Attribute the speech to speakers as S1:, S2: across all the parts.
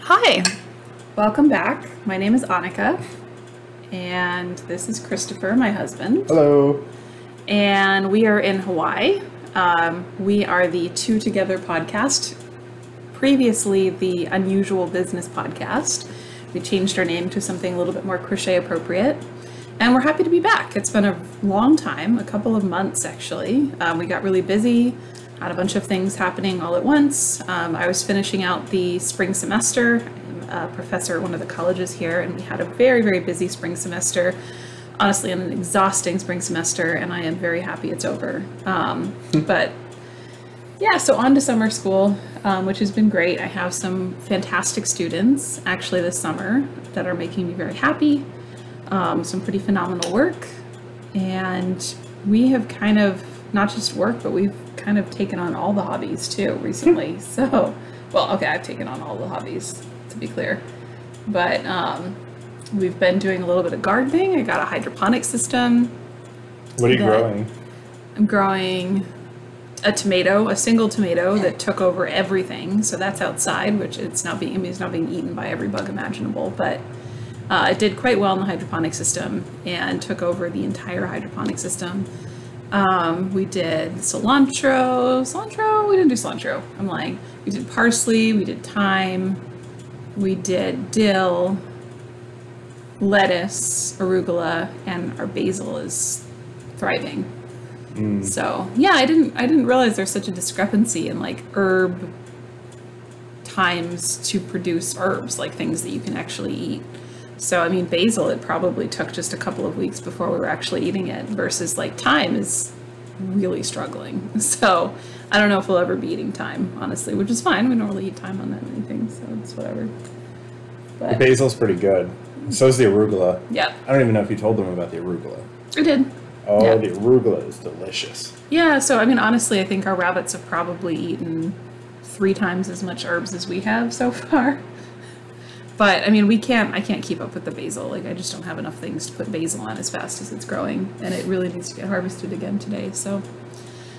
S1: Hi, welcome back. My name is Annika, and this is Christopher, my husband.
S2: Hello.
S1: And we are in Hawaii. We are the Two Together podcast, previously the Unusual Business podcast. We changed our name to something a little bit more crochet appropriate, and we're happy to be back. It's been a long time, a couple of months actually. We got really busy. Had a bunch of things happening all at once. I was finishing out the spring semester. I'm a professor at one of the colleges here, and we had a very, very busy spring semester. Honestly, an exhausting spring semester, and I am very happy it's over. But yeah, so on to summer school, which has been great. I have some fantastic students actually this summer that are making me very happy. Some pretty phenomenal work, and we have kind of not just work, but we've kind of taken on all the hobbies too recently. So, well, okay, I've taken on all the hobbies, to be clear, but we've been doing a little bit of gardening. I got a hydroponic system.
S2: What are you growing?
S1: I'm growing a tomato, a single tomato that took over everything. So that's outside, which it's not being eaten by every bug imaginable, but it did quite well in the hydroponic system and took over the entire hydroponic system. We did cilantro, we didn't do cilantro, I'm lying. We did parsley, we did thyme, we did dill, lettuce, arugula, and our basil is thriving. So yeah, I didn't realize there's such a discrepancy in like herb times to produce herbs, like things that you can actually eat. So, I mean, basil, it probably took just a couple of weeks before we were actually eating it, versus like thyme is really struggling. So I don't know if we'll ever be eating thyme, honestly, which is fine. We don't really eat thyme on that many things, so it's whatever. But
S2: The basil's pretty good. So is the arugula.
S1: yeah,
S2: I don't even know if you told them about the arugula.
S1: I did.
S2: Oh,
S1: Yeah.
S2: the arugula is delicious.
S1: Yeah, so I mean, honestly, I think our rabbits have probably eaten 3 times as much herbs as we have so far. But I mean, I can't keep up with the basil. Like, I just don't have enough things to put basil on as fast as it's growing, and it really needs to get harvested again today. So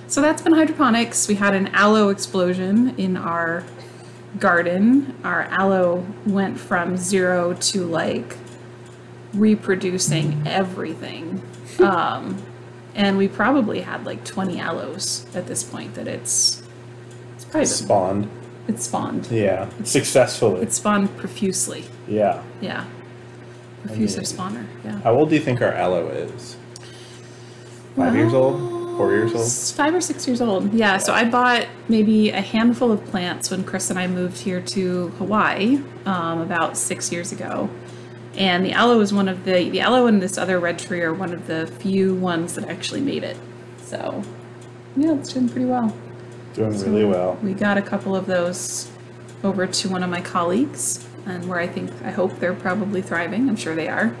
S1: that's been hydroponics. We had an aloe explosion in our garden. Our aloe went from 0 to like reproducing everything. And we probably had like 20 aloes at this point that it's probably
S2: Spawned.
S1: It spawned.
S2: Yeah. Successfully.
S1: It spawned profusely.
S2: Yeah.
S1: Yeah. Profusive spawner. Yeah.
S2: How old do you think our aloe is? 5 years old? 4 years old?
S1: 5 or 6 years old. Yeah. So I bought maybe a handful of plants when Chris and I moved here to Hawaii about 6 years ago. And the aloe is one of the aloe and this other red tree are one of the few ones that actually made it. So yeah, it's doing pretty well.
S2: Doing really well.
S1: We got a couple of those over to one of my colleagues, and where I hope they're probably thriving. I'm sure they are.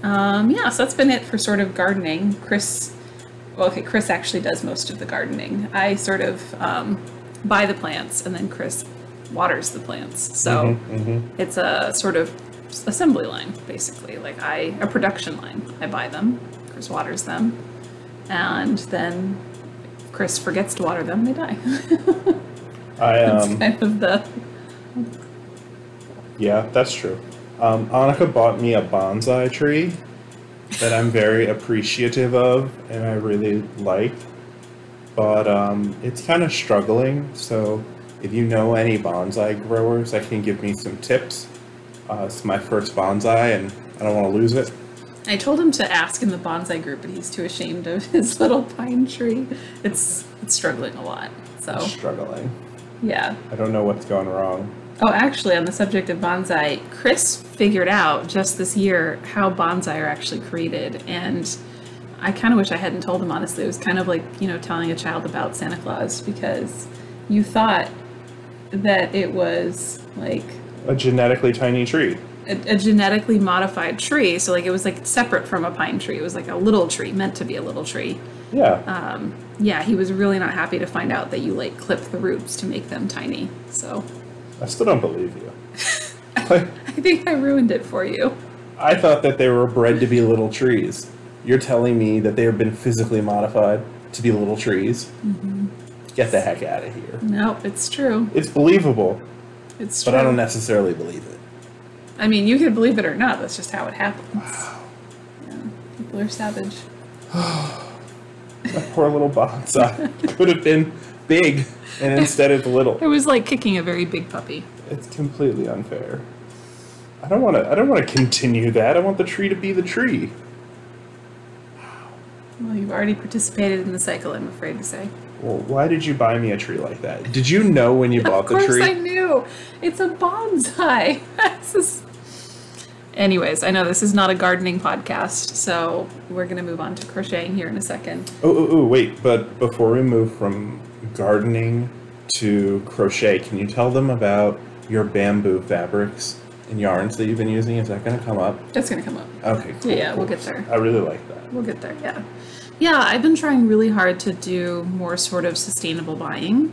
S1: Yeah, so that's been it for sort of gardening. Chris actually does most of the gardening. I sort of buy the plants, and then Chris waters the plants. So it's a sort of assembly line, basically, like a production line. I buy them, Chris waters them, and then Chris forgets to water them, they die. That's kind of the...
S2: Yeah, that's true. Annika bought me a bonsai tree that I'm very appreciative of and I really like, but it's kind of struggling. So if you know any bonsai growers that can give me some tips, it's my first bonsai and I don't want to lose it.
S1: I told him to ask in the bonsai group, but he's too ashamed of his little pine tree. It's struggling a lot. So
S2: Struggling.
S1: yeah.
S2: I don't know what's going wrong.
S1: Oh, actually, on the subject of bonsai, Chris figured out just this year how bonsai are actually created, and I kind of wish I hadn't told him, honestly. It was kind of like, telling a child about Santa Claus, because you thought that it was like
S2: A genetically tiny tree.
S1: a genetically modified tree, so like it was like separate from a pine tree. It was like a little tree, meant to be a little tree.
S2: Yeah.
S1: Yeah, he was really not happy to find out that you like clip the roots to make them tiny. So
S2: I still don't believe you.
S1: I think I ruined it for you.
S2: I thought that they were bred to be little trees. You're telling me that they have been physically modified to be little trees? Get the heck out of here.
S1: Nope, it's true.
S2: It's believable.
S1: It's true.
S2: But I don't necessarily believe it.
S1: I mean, you could believe it or not. That's just how it happens. Wow. Yeah, people are savage.
S2: That poor little bonsai could have been big, and instead it's little.
S1: It was like kicking a very big puppy.
S2: It's completely unfair. I don't want to continue that. I want the tree to be the tree.
S1: Well, you've already participated in the cycle, I'm afraid to say.
S2: Well, why did you buy me a tree like that? Did you know when you bought the tree?
S1: Of course I knew. It's a bonsai. Anyways, I know this is not a gardening podcast, so we're going to move on to crocheting here in a second.
S2: Wait. But before we move from gardening to crochet, can you tell them about your bamboo fabrics and yarns that you've been using? Is that going to come up?
S1: That's going to come up.
S2: Okay, cool.
S1: Yeah, we'll get there.
S2: I really like that.
S1: We'll get there, yeah. Yeah, I've been trying really hard to do more sort of sustainable buying.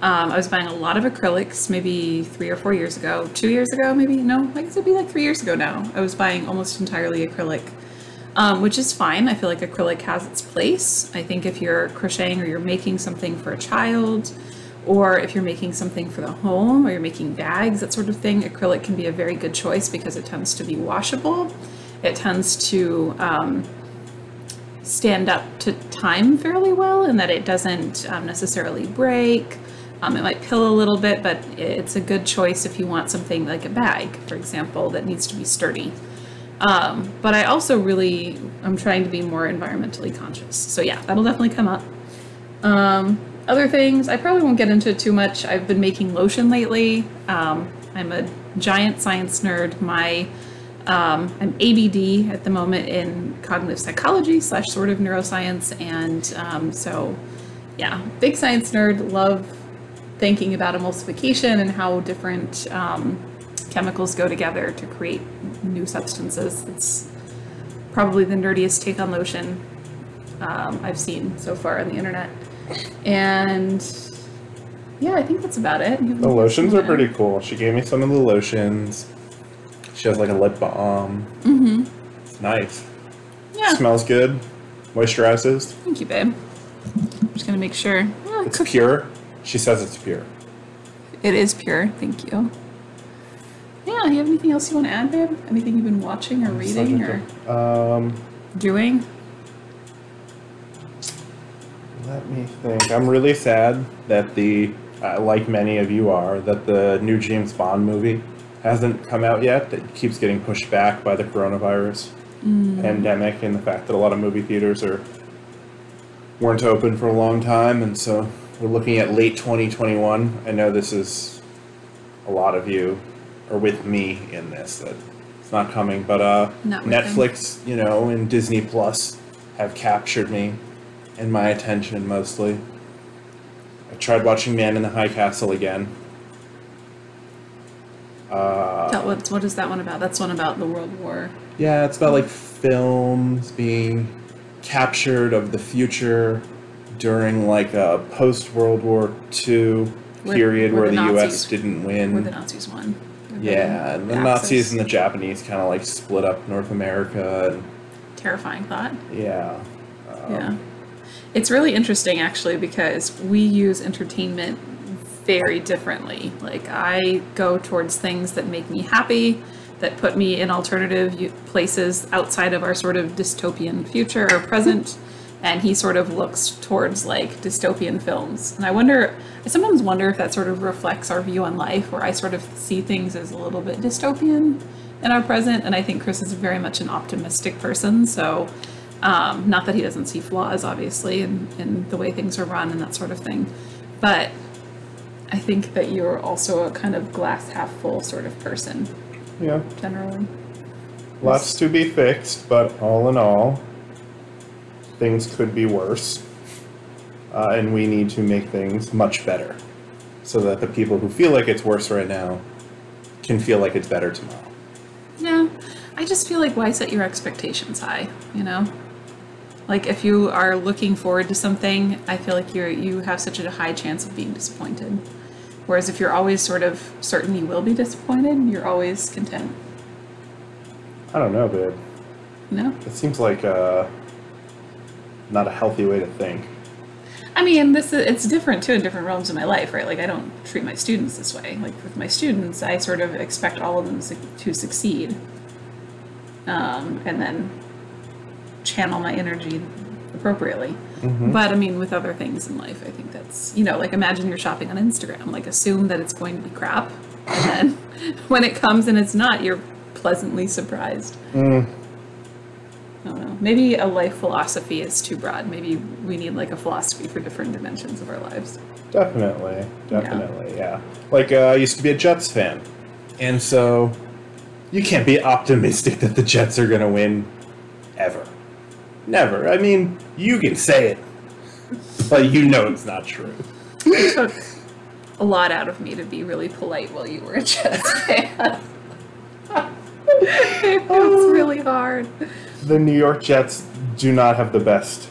S1: I was buying a lot of acrylics maybe 3 or 4 years ago. 2 years ago, maybe? No, I guess it'd be like 3 years ago now. I was buying almost entirely acrylic, which is fine. I feel like acrylic has its place. I think if you're crocheting or you're making something for a child, or if you're making something for the home, or you're making bags, that sort of thing, acrylic can be a very good choice because it tends to be washable. It tends to stand up to time fairly well, in that it doesn't necessarily break. It might pill a little bit, but it's a good choice if you want something like a bag, for example, that needs to be sturdy. But I also I'm trying to be more environmentally conscious. So yeah, that'll definitely come up. Other things, I probably won't get into too much. I've been making lotion lately. I'm a giant science nerd. I'm ABD at the moment in cognitive psychology / sort of neuroscience. And so yeah, big science nerd, love thinking about emulsification and how different chemicals go together to create new substances. It's probably the nerdiest take on lotion I've seen so far on the internet. And yeah, I think that's about it.
S2: The lotions are pretty cool. She gave me some of the lotions. She has like a lip balm. Mm-hmm. It's nice.
S1: Yeah.
S2: Smells good. Moisturizes.
S1: Thank you, babe. I'm just gonna make sure. Yeah,
S2: it's pure. She says it's pure.
S1: It is pure. Thank you. Yeah. You have anything else you want to add, babe? Anything you've been watching or reading or doing?
S2: Let me think. I'm really sad that like many of you are, that the new James Bond movie hasn't come out yet. It keeps getting pushed back by the coronavirus pandemic and the fact that a lot of movie theaters weren't open for a long time, and so we're looking at late 2021. I know this is a lot of you are with me in this, that it's not coming, but Netflix, and Disney Plus have captured me and my attention mostly. I tried watching Man in the High Castle again.
S1: What is that one about? That's one about the World War.
S2: Yeah, it's about like films being captured of the future during like a post-World War II period where the US didn't win.
S1: Where the Nazis won.
S2: Yeah, and the Nazis and the Japanese kind of like split up North America. And,
S1: terrifying thought.
S2: Yeah.
S1: Yeah. It's really interesting actually because we use entertainment very differently. Like I go towards things that make me happy, that put me in alternative places outside of our sort of dystopian future or present, and he sort of looks towards like dystopian films. And I sometimes wonder if that sort of reflects our view on life, where I sort of see things as a little bit dystopian in our present, and I think Chris is very much an optimistic person, so not that he doesn't see flaws, obviously, in the way things are run and that sort of thing, but I think that you're also a kind of glass half full sort of person.
S2: Yeah.
S1: Generally.
S2: Lots to be fixed, but all in all, things could be worse. And we need to make things much better so that the people who feel like it's worse right now can feel like it's better tomorrow.
S1: Yeah. I just feel like why set your expectations high, Like if you are looking forward to something, I feel like you have such a high chance of being disappointed. Whereas if you're always sort of certain you will be disappointed, you're always content.
S2: I don't know, babe.
S1: No?
S2: It seems like not a healthy way to think.
S1: I mean, it's different too in different realms of my life, right? Like I don't treat my students this way. Like with my students, I sort of expect all of them to succeed, and then channel my energy appropriately. But I mean, with other things in life, I think that's, like imagine you're shopping on Instagram, like assume that it's going to be crap, and then when it comes and it's not, you're pleasantly surprised. I don't know. Maybe a life philosophy is too broad. Maybe we need like a philosophy for different dimensions of our lives.
S2: Definitely, yeah. Like I used to be a Jets fan, and so you can't be optimistic that the Jets are going to win ever. Never. I mean, you can say it, but it's not true.
S1: It took a lot out of me to be really polite while you were a Jets fan. It was really hard.
S2: The New York Jets do not have the best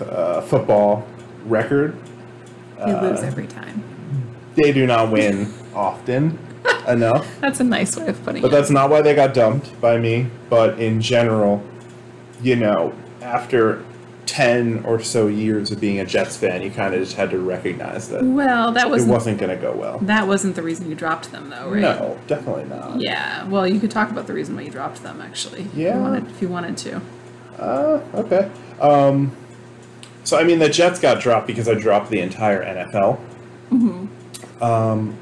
S2: football record.
S1: They lose every time.
S2: They do not win often enough.
S1: That's a nice way of putting it.
S2: But that's not why they got dumped by me. But in general, after 10 or so years of being a Jets fan, you kind of just had to recognize that it wasn't going to go well.
S1: That wasn't the reason you dropped them, though, right?
S2: No, definitely not.
S1: Yeah, well, you could talk about the reason why you dropped them, actually.
S2: Yeah.
S1: If you wanted to.
S2: Okay. So, I mean, the Jets got dropped because I dropped the entire NFL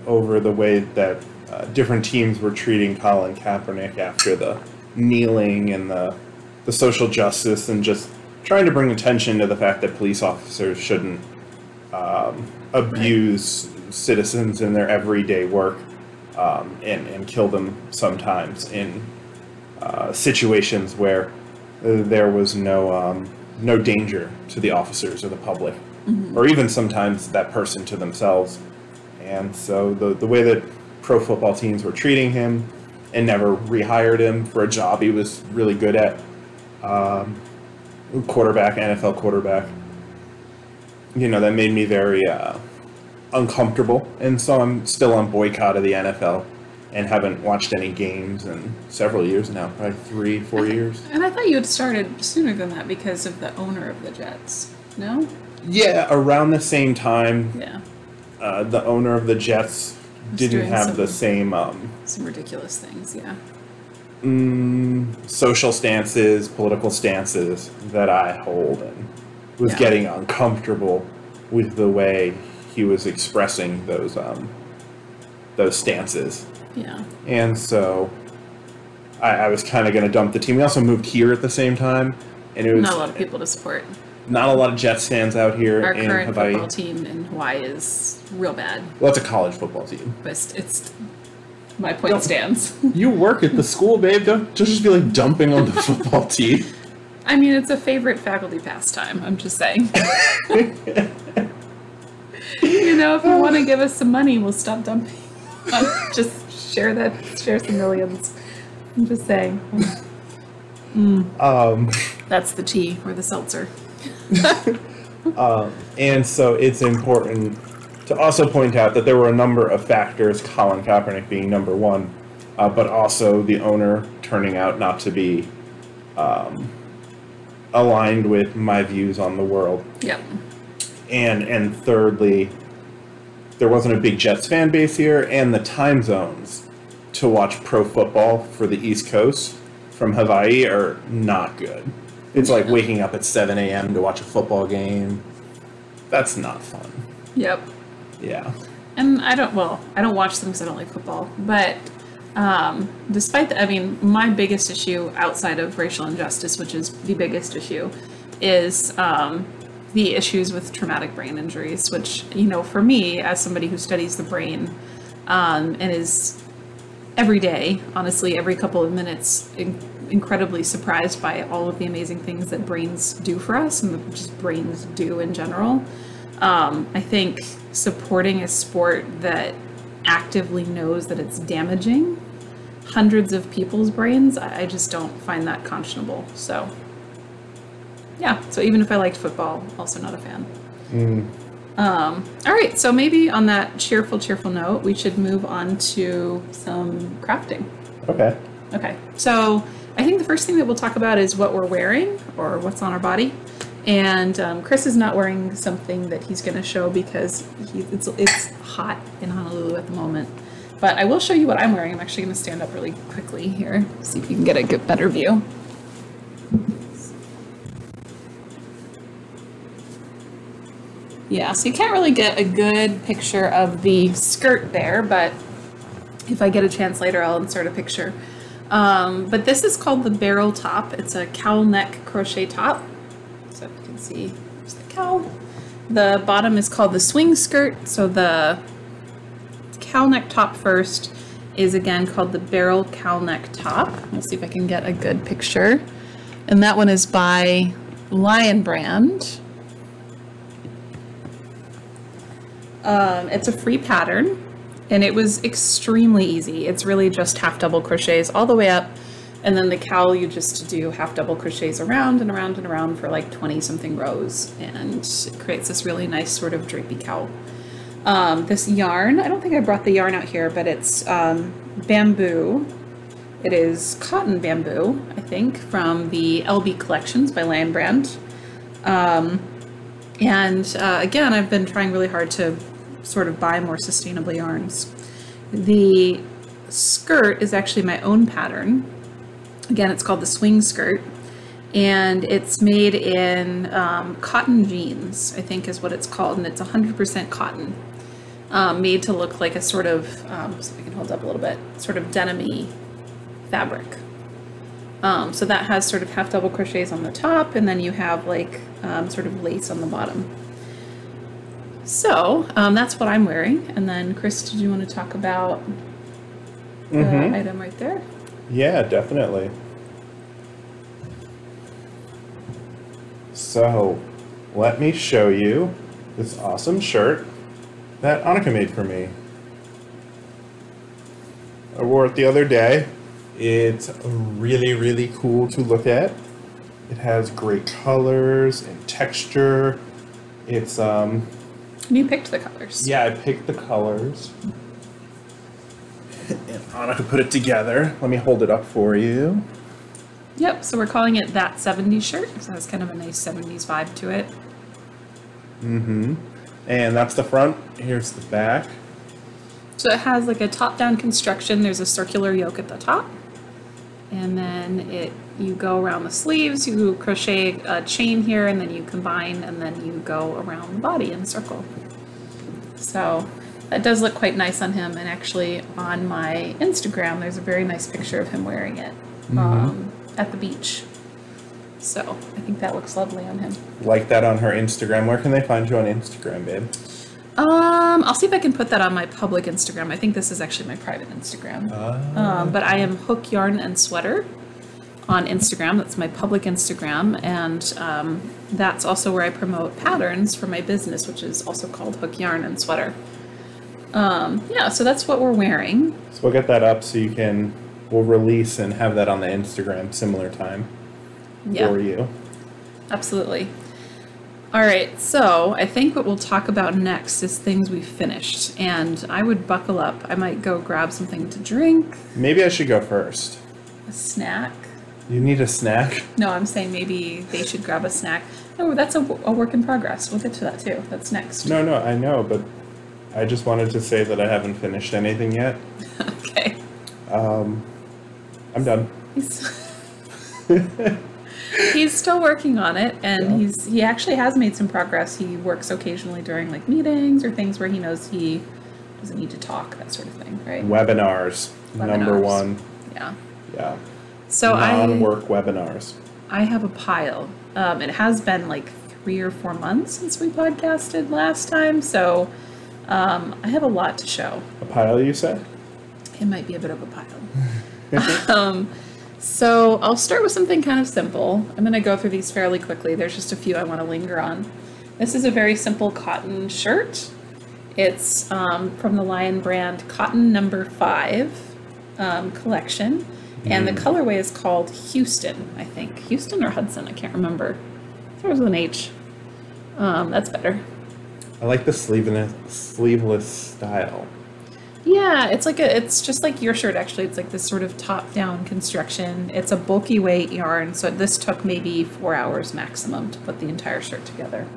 S2: over the way that different teams were treating Colin Kaepernick after the kneeling and the social justice and just trying to bring attention to the fact that police officers shouldn't abuse citizens in their everyday work and kill them sometimes in situations where there was no danger to the officers or the public, or even sometimes that person to themselves. And so the way that pro football teams were treating him and never rehired him for a job he was really good at, NFL quarterback, that made me very uncomfortable. And so I'm still on boycott of the NFL and haven't watched any games in several years now, probably 3-4 years.
S1: And I thought you had started sooner than that because of the owner of the Jets, no?
S2: Yeah, around the same time.
S1: Yeah.
S2: The owner of the Jets didn't have the same...
S1: some ridiculous things, yeah.
S2: Social stances, political stances that I hold, and was getting uncomfortable with the way he was expressing those stances.
S1: Yeah.
S2: And so I was kind of going to dump the team. We also moved here at the same time, and it was
S1: not a lot of people to support.
S2: Not a lot of Jets fans out here
S1: Our
S2: in
S1: current
S2: Hawaii.
S1: Football team in Hawaii is real bad.
S2: Well, it's a college football team.
S1: But it's my point stands.
S2: You work at the school, babe. Don't just be like dumping on the football team.
S1: I mean, it's a favorite faculty pastime. I'm just saying. If you want to give us some money, we'll stop dumping. Just share some millions. I'm just saying. That's the tea or the seltzer.
S2: And so it's important to also point out that there were a number of factors, Colin Kaepernick being number one, but also the owner turning out not to be aligned with my views on the world.
S1: Yep.
S2: And thirdly, there wasn't a big Jets fan base here, and the time zones to watch pro football for the East Coast from Hawaii are not good. It's like waking up at 7 a.m. to watch a football game. That's not fun.
S1: Yep.
S2: Yeah.
S1: And I don't watch them because I don't like football. But despite that, I mean, my biggest issue outside of racial injustice, which is the biggest issue, is the issues with traumatic brain injuries, which, for me, as somebody who studies the brain and is every day, honestly, every couple of minutes, incredibly surprised by all of the amazing things that brains do for us and that just brains do in general. I think supporting a sport that actively knows that it's damaging hundreds of people's brains, I just don't find that conscionable. So, yeah. So even if I liked football, also not a fan. All right. So maybe on that cheerful note, we should move on to some crafting. Okay. So I think the first thing that we'll talk about is what we're wearing or what's on our body. And Chris is not wearing something that he's going to show because it's hot in Honolulu at the moment. But I will show you what I'm wearing. I'm actually going to stand up really quickly here, see if you can get a better view. Yeah, so you can't really get a good picture of the skirt there, but if I get a chance later, I'll insert a picture. But this is called the barrel top. It's a cowl neck crochet top. So if you can see, there's the cowl. The bottom is called the swing skirt. So the cowl neck top first is again called the barrel cowl neck top. We'll see if I can get a good picture. And that one is by Lion Brand. It's a free pattern and it was extremely easy. It's really just half double crochets all the way up, and then the cowl you just do half double crochets around and around and around for like 20 something rows, and it creates this really nice sort of drapey cowl. This yarn, I don't think I brought the yarn out here, but it's bamboo. It is cotton bamboo, I think, from the LB Collections by Lion Brand. Again, I've been trying really hard to sort of buy more sustainable yarns. The skirt is actually my own pattern. Again, it's called the swing skirt, and it's made in cotton jeans, I think is what it's called, and it's 100% cotton, made to look like a sort of, so if I can hold up a little bit, sort of denim-y fabric. So that has sort of half double crochets on the top, and then you have like sort of lace on the bottom. So that's what I'm wearing. And then Chris, did you want to talk about the item right there?
S2: Yeah, definitely. So let me show you this awesome shirt that Annika made for me. I wore it the other day. It's really, really cool to look at. It has great colors and texture. It's
S1: You picked the colors.
S2: yeah, I picked the colors. And Annika put it together. Let me hold it up for you.
S1: Yep, so we're calling it That 70s Shirt, so it has kind of a nice 70s vibe to it.
S2: And that's the front. Here's the back.
S1: So it has like a top-down construction. There's a circular yoke at the top. And then you go around the sleeves, you crochet a chain here, and then you combine, and then you go around the body in a circle. So that does look quite nice on him, and actually on my Instagram there's a very nice picture of him wearing it at the beach. So I think that looks lovely on him.
S2: Like that on her Instagram. Where can they find you on Instagram, babe?
S1: I'll see if I can put that on my public Instagram. I think this is actually my private Instagram. But I am Hook Yarn and Sweater on Instagram. That's my public Instagram, and that's also where I promote patterns for my business, which is also called Hook Yarn and Sweater. Yeah, so that's what we're wearing.
S2: So we'll get that up so we'll release and have that on the Instagram similar time for you.
S1: Absolutely. All right, so I think what we'll talk about next is things we've finished, and I would buckle up. I might go grab something to drink.
S2: Maybe I should go first.
S1: A snack.
S2: You need a snack?
S1: No, I'm saying maybe they should grab a snack. No, that's a work in progress. We'll get to that too. That's next.
S2: No, I know, but I just wanted to say that I haven't finished anything yet.
S1: Okay.
S2: I'm done.
S1: He's still working on it, and he actually has made some progress. He works occasionally during like meetings or things where he knows he doesn't need to talk, that sort of thing, right?
S2: Webinars. Number one.
S1: Yeah.
S2: Yeah.
S1: So
S2: non-work webinars.
S1: I have a pile. It has been like 3 or 4 months since we podcasted last time, so I have a lot to show.
S2: A pile, you said?
S1: It might be a bit of a pile. So I'll start with something kind of simple. I'm going to go through these fairly quickly. There's just a few I want to linger on. This is a very simple cotton shirt. It's from the Lion Brand Cotton No. 5 collection. And the colorway is called Houston, I think. Houston or Hudson, I can't remember. There was an H. That's better.
S2: I like the sleeveless style.
S1: Yeah, it's just like your shirt actually. It's like this sort of top-down construction. It's a bulky weight yarn, so this took maybe 4 hours maximum to put the entire shirt together.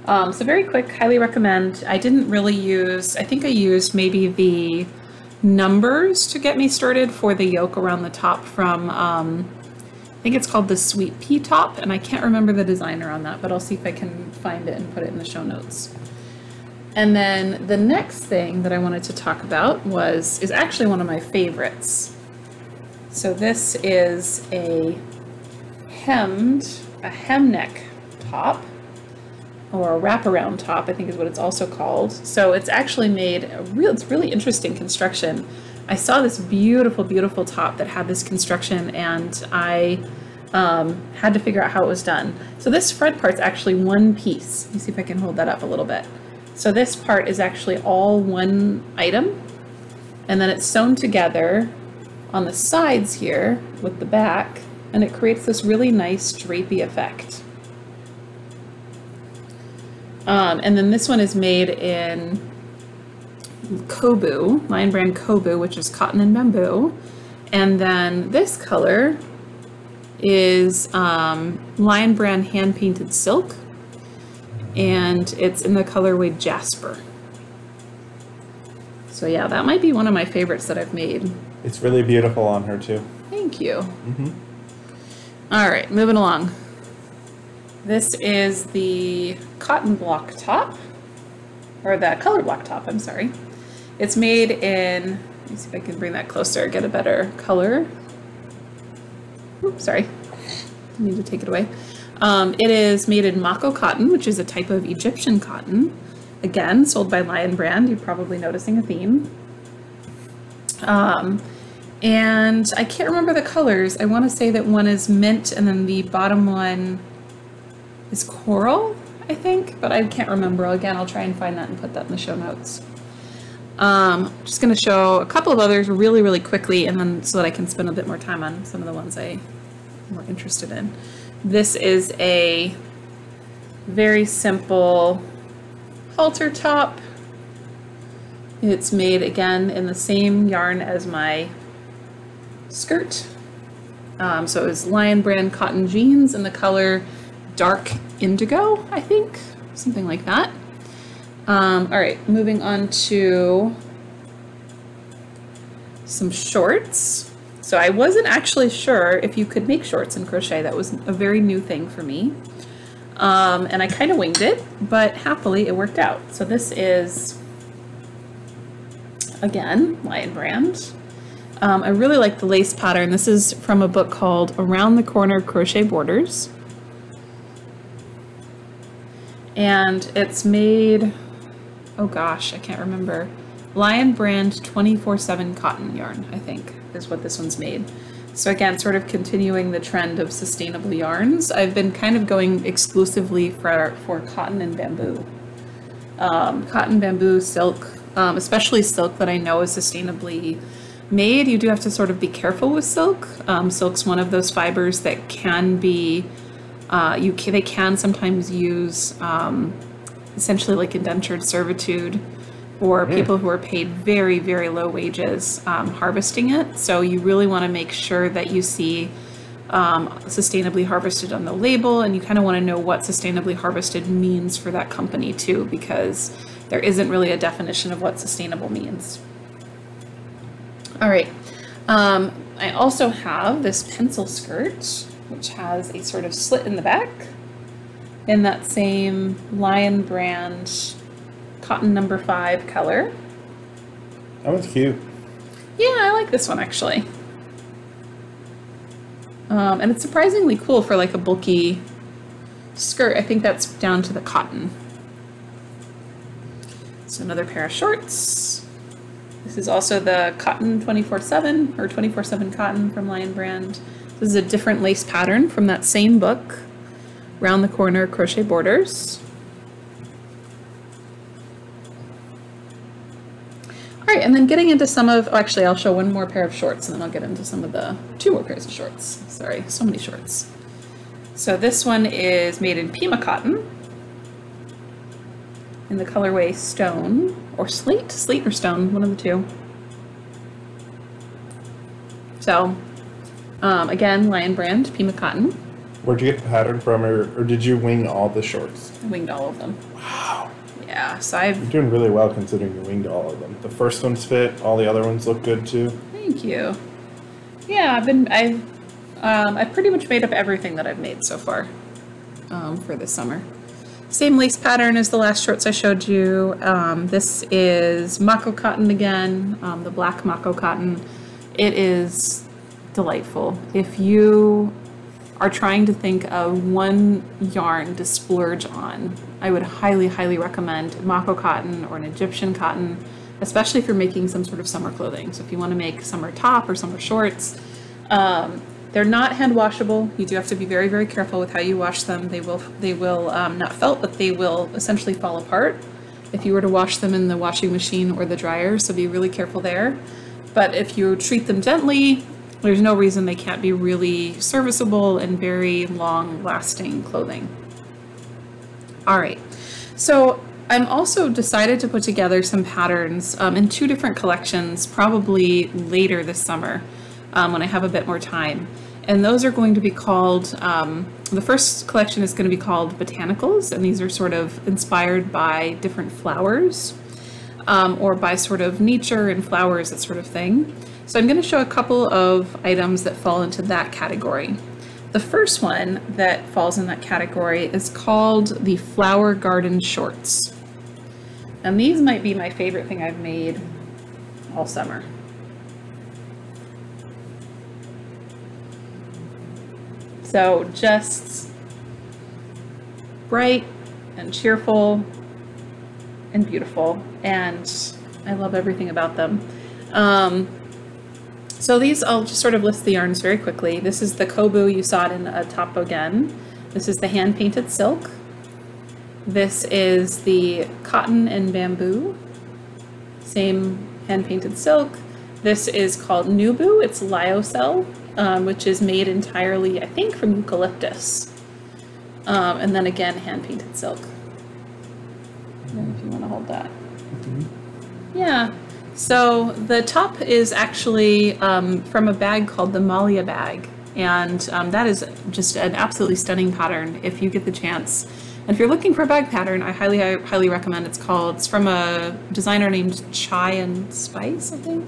S1: So very quick, highly recommend. I didn't really use, I think I used maybe the numbers to get me started for the yoke around the top from, I think it's called the Sweet Pea top, and I can't remember the designer on that, but I'll see if I can find it and put it in the show notes. And then the next thing that I wanted to talk about is actually one of my favorites. So this is a hem neck top, or a wraparound top, I think is what it's also called. So it's actually made it's really interesting construction. I saw this beautiful, beautiful top that had this construction, and I had to figure out how it was done. So this front part's actually one piece. Let me see if I can hold that up a little bit. So this part is actually all one item, and then it's sewn together on the sides here with the back, and it creates this really nice drapey effect. And then this one is made in Kobu, Lion Brand Kobu, which is cotton and bamboo. And then this color is Lion Brand hand painted silk, and it's in the colorway Jasper. So yeah, that might be one of my favorites that I've made.
S2: It's really beautiful on her too.
S1: Thank you. All right, moving along. This is the cotton block top, or the color block top, I'm sorry. It's made in, let me see if I can bring that closer, get a better color. Oops, sorry, I need to take it away. It is made in Mako cotton, which is a type of Egyptian cotton. Again, sold by Lion Brand, you're probably noticing a theme. And I can't remember the colors. I want to say that one is mint, and then the bottom one is coral, I think, but I can't remember. Again, I'll try and find that and put that in the show notes. Just going to show a couple of others really, really quickly, and then so that I can spend a bit more time on some of the ones I'm more interested in. This is a very simple halter top. It's made again in the same yarn as my skirt. So it's Lion Brand cotton jeans in the color dark indigo, I think, something like that. All right, moving on to some shorts. So I wasn't actually sure if you could make shorts in crochet. That was a very new thing for me. And I kind of winged it, but happily it worked out. So this is, again, Lion Brand. I really like the lace pattern. This is from a book called Around the Corner Crochet Borders. And it's made, oh gosh, I can't remember. Lion Brand 24/7 cotton yarn, I think, is what this one's made. So again, sort of continuing the trend of sustainable yarns. I've been kind of going exclusively for cotton and bamboo. Cotton, bamboo, silk, especially silk that I know is sustainably made. You do have to sort of be careful with silk. Silk's one of those fibers that can be, they can sometimes use essentially like indentured servitude, or people who are paid very, very low wages harvesting it. So you really want to make sure that you see sustainably harvested on the label, and you kind of want to know what sustainably harvested means for that company too, because there isn't really a definition of what sustainable means. All right, I also have this pencil skirt, which has a sort of slit in the back in that same Lion Brand cotton number 5 color.
S2: That one's cute.
S1: Yeah, I like this one actually. And it's surprisingly cool for like a bulky skirt. I think that's down to the cotton. So another pair of shorts. This is also the cotton 24/7 or 24/7 cotton from Lion Brand. This is a different lace pattern from that same book, Round the Corner Crochet Borders. All right, and then getting into some of, oh, actually I'll show one more pair of shorts and then I'll get into some of the 2 more pairs of shorts. Sorry, so many shorts. So this one is made in Pima cotton. in the colorway Stone, or Slate or Stone, one of the two. So, again, Lion brand, Pima cotton.
S2: Where'd you get the pattern from, or did you wing all the shorts?
S1: I winged all of them.
S2: Wow.
S1: Yeah, so
S2: You're doing really well considering you winged all of them. The first ones fit, all the other ones look good too.
S1: Thank you. Yeah, I've pretty much made up everything that I've made so far for this summer. Same lace pattern as the last shorts I showed you. This is Mako cotton again, the black Mako cotton. It is delightful. If you are trying to think of one yarn to splurge on, I would highly, highly recommend Mako cotton or an Egyptian cotton, especially if you're making some sort of summer clothing. So if you want to make summer top or summer shorts, they're not hand washable. You do have to be very, very careful with how you wash them. They will not felt, but they will essentially fall apart if you were to wash them in the washing machine or the dryer. So be really careful there. But if you treat them gently, there's no reason they can't be really serviceable and very long-lasting clothing. All right, so I'm also decided to put together some patterns in two different collections, probably later this summer when I have a bit more time. And those are going to be called, the first collection is going to be called Botanicals, and these are sort of inspired by different flowers or by sort of nature and flowers, that sort of thing. So I'm going to show a couple of items that fall into that category. The first one that falls in that category is called the Flower Garden Shorts. And these might be my favorite thing I've made all summer. So just bright and cheerful and beautiful, and I love everything about them. So these, I'll just sort of list the yarns very quickly. This is the Kobu, you saw it in a top again. This is the hand-painted silk. This is the cotton and bamboo, same hand-painted silk. This is called Nubu, it's lyocell, which is made entirely, I think, from eucalyptus. And then again, hand-painted silk. I don't know if you want to hold that. Mm-hmm. Yeah. So the top is actually from a bag called the Malia bag, and that is just an absolutely stunning pattern if you get the chance. And if you're looking for a bag pattern, I highly recommend. It's from a designer named Chai and Spice, I think.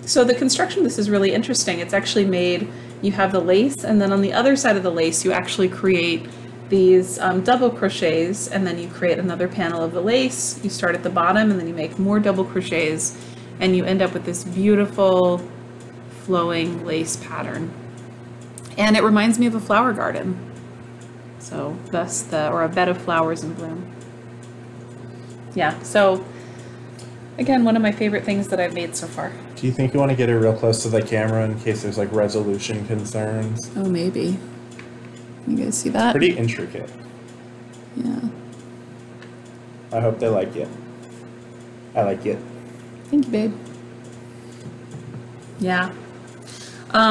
S1: So the construction of this is really interesting. It's actually made, you have the lace, and then on the other side of the lace, you actually create these double crochets, and then you create another panel of the lace. You start at the bottom and then you make more double crochets, and you end up with this beautiful flowing lace pattern. And it reminds me of a flower garden. So thus or a bed of flowers in bloom. Yeah, so again, one of my favorite things that I've made so far.
S2: Do you think you want to get it real close to the camera in case there's like resolution concerns?
S1: Oh, maybe. You guys see that?
S2: Pretty intricate.
S1: Yeah.
S2: I hope they like it. I like it.
S1: Thank you, babe. Yeah.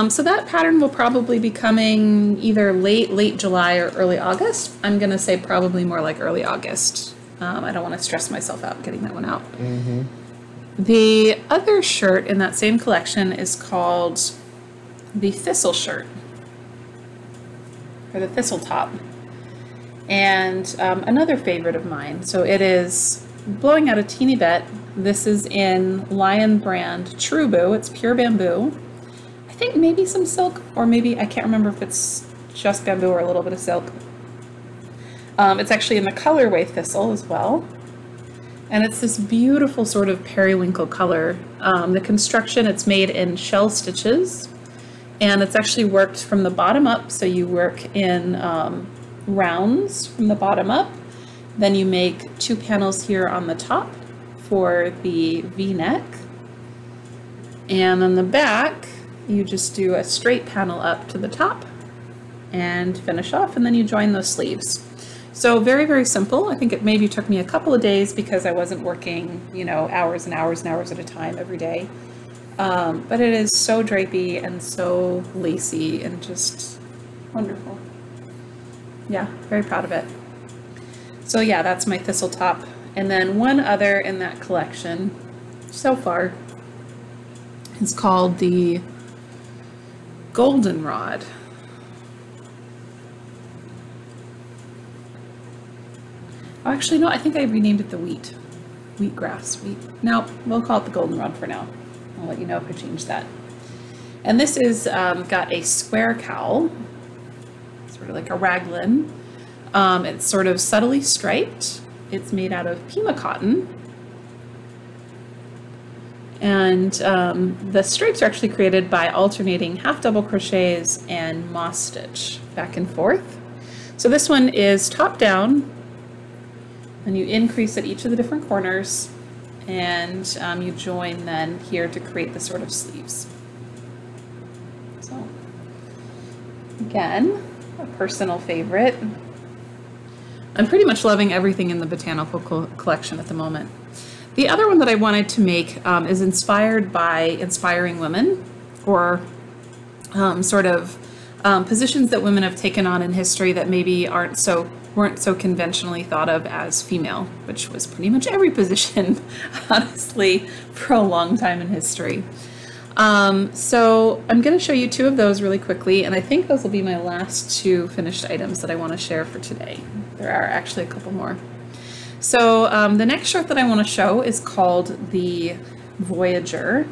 S1: So that pattern will probably be coming either late July or early August. I'm going to say probably more like early August. I don't want to stress myself out getting that one out.
S2: Mm-hmm.
S1: The other shirt in that same collection is called the Thistle shirt, or the Thistle top. And another favorite of mine. So it is blowing out a teeny bit. This is in Lion brand Trubu. It's pure bamboo. I think maybe some silk, or maybe, I can't remember if it's just bamboo or a little bit of silk. It's actually in the colorway Thistle as well. And it's this beautiful sort of periwinkle color. The construction, it's made in shell stitches, and it's actually worked from the bottom up. So you work in rounds from the bottom up. Then you make 2 panels here on the top for the V-neck. And on the back, you just do a straight panel up to the top and finish off, and then you join those sleeves. So very, very simple. I think it maybe took me a couple of days because I wasn't working, you know, hours and hours and hours at a time every day. But it is so drapey and so lacy and just wonderful. Yeah, very proud of it. So yeah, that's my thistle top. And then one other in that collection so far is called the goldenrod. Oh, actually, no, I think I renamed it the wheatgrass. No, we'll call it the goldenrod for now. I'll let you know if I change that. And this is got a square cowl, sort of like a raglan. It's sort of subtly striped. It's made out of Pima cotton. And the stripes are actually created by alternating half double crochets and moss stitch back and forth. So this one is top down, and you increase at each of the different corners, and you join then here to create the sort of sleeves. So again, a personal favorite. I'm pretty much loving everything in the botanical collection at the moment. The other one that I wanted to make is inspired by inspiring women, or sort of positions that women have taken on in history that maybe weren't so conventionally thought of as female, which was pretty much every position, honestly, for a long time in history. So I'm going to show you two of those really quickly, and I think those will be my last two finished items that I want to share for today. There are actually a couple more. So the next shirt that I want to show is called the Voyager,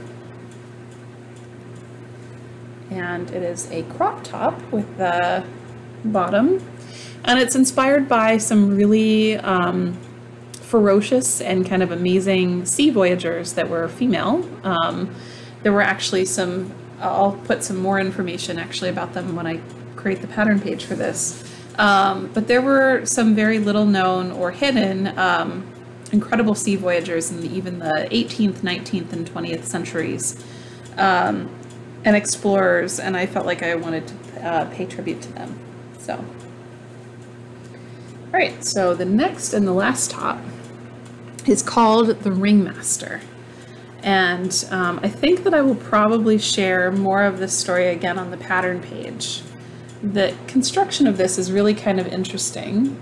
S1: and it is a crop top with the bottom, and it's inspired by some really ferocious and kind of amazing sea voyagers that were female. There were actually some, I'll put some more information actually about them when I create the pattern page for this. But there were some very little known or hidden incredible sea voyagers in even the 18th, 19th, and 20th centuries, and explorers, and I felt like I wanted to pay tribute to them. So, all right, so the next and the last top is called the Ringmaster. And I think that I will probably share more of this story again on the pattern page. The construction of this is really kind of interesting.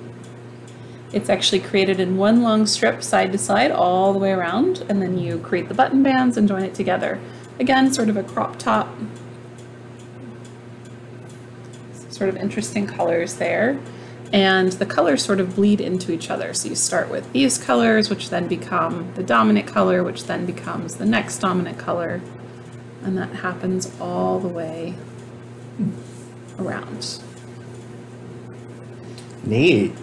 S1: It's actually created in one long strip side to side all the way around, and then you create the button bands and join it together. Again, sort of a crop top. Sort of interesting colors there. And the colors sort of bleed into each other. So you start with these colors, which then become the dominant color, which then becomes the next dominant color. And that happens all the way around.
S2: Neat.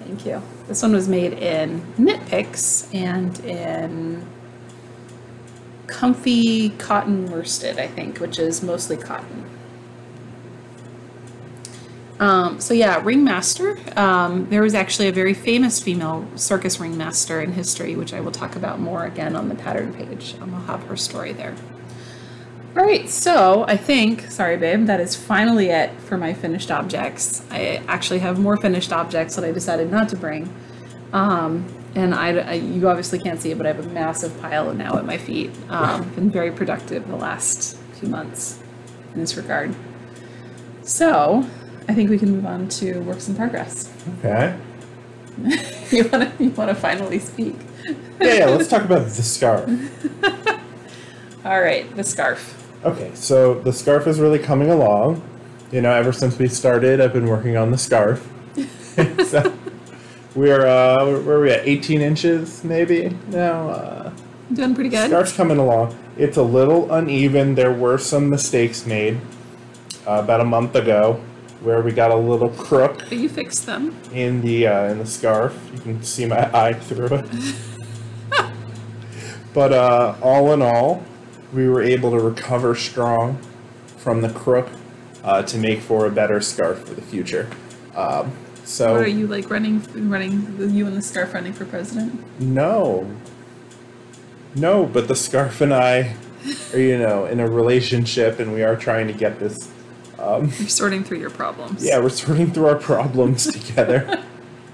S1: Thank you. This one was made in Knit Picks and in Comfy Cotton Worsted, I think, which is mostly cotton. So yeah, ringmaster. There was actually a very famous female circus ringmaster in history, which I will talk about more again on the pattern page. I'll have her story there. All right, so I think, sorry babe, that is finally it for my finished objects. I actually have more finished objects that I decided not to bring. And you obviously can't see it, but I have a massive pile now at my feet. Been very productive the last few months in this regard. So I think we can move on to works in progress.
S2: Okay.
S1: you wanna finally speak?
S2: Yeah, let's talk about the scarf.
S1: All right, the scarf.
S2: Okay, so the scarf is really coming along. You know, ever since we started, I've been working on the scarf. So we're where are we at? 18 inches maybe now.
S1: Doing pretty good.
S2: Scarf's coming along. It's a little uneven. There were some mistakes made about a month ago, where we got a little crook.
S1: But you fixed them.
S2: In the scarf. You can see my eye through it. But all in all, we were able to recover strong from the crook to make for a better scarf for the future. So
S1: what are you like running you and the scarf running for president?
S2: No, but the scarf and I are, you know, in a relationship, and we are trying to get this.
S1: You're sorting through your problems.
S2: Yeah, we're sorting through our problems together.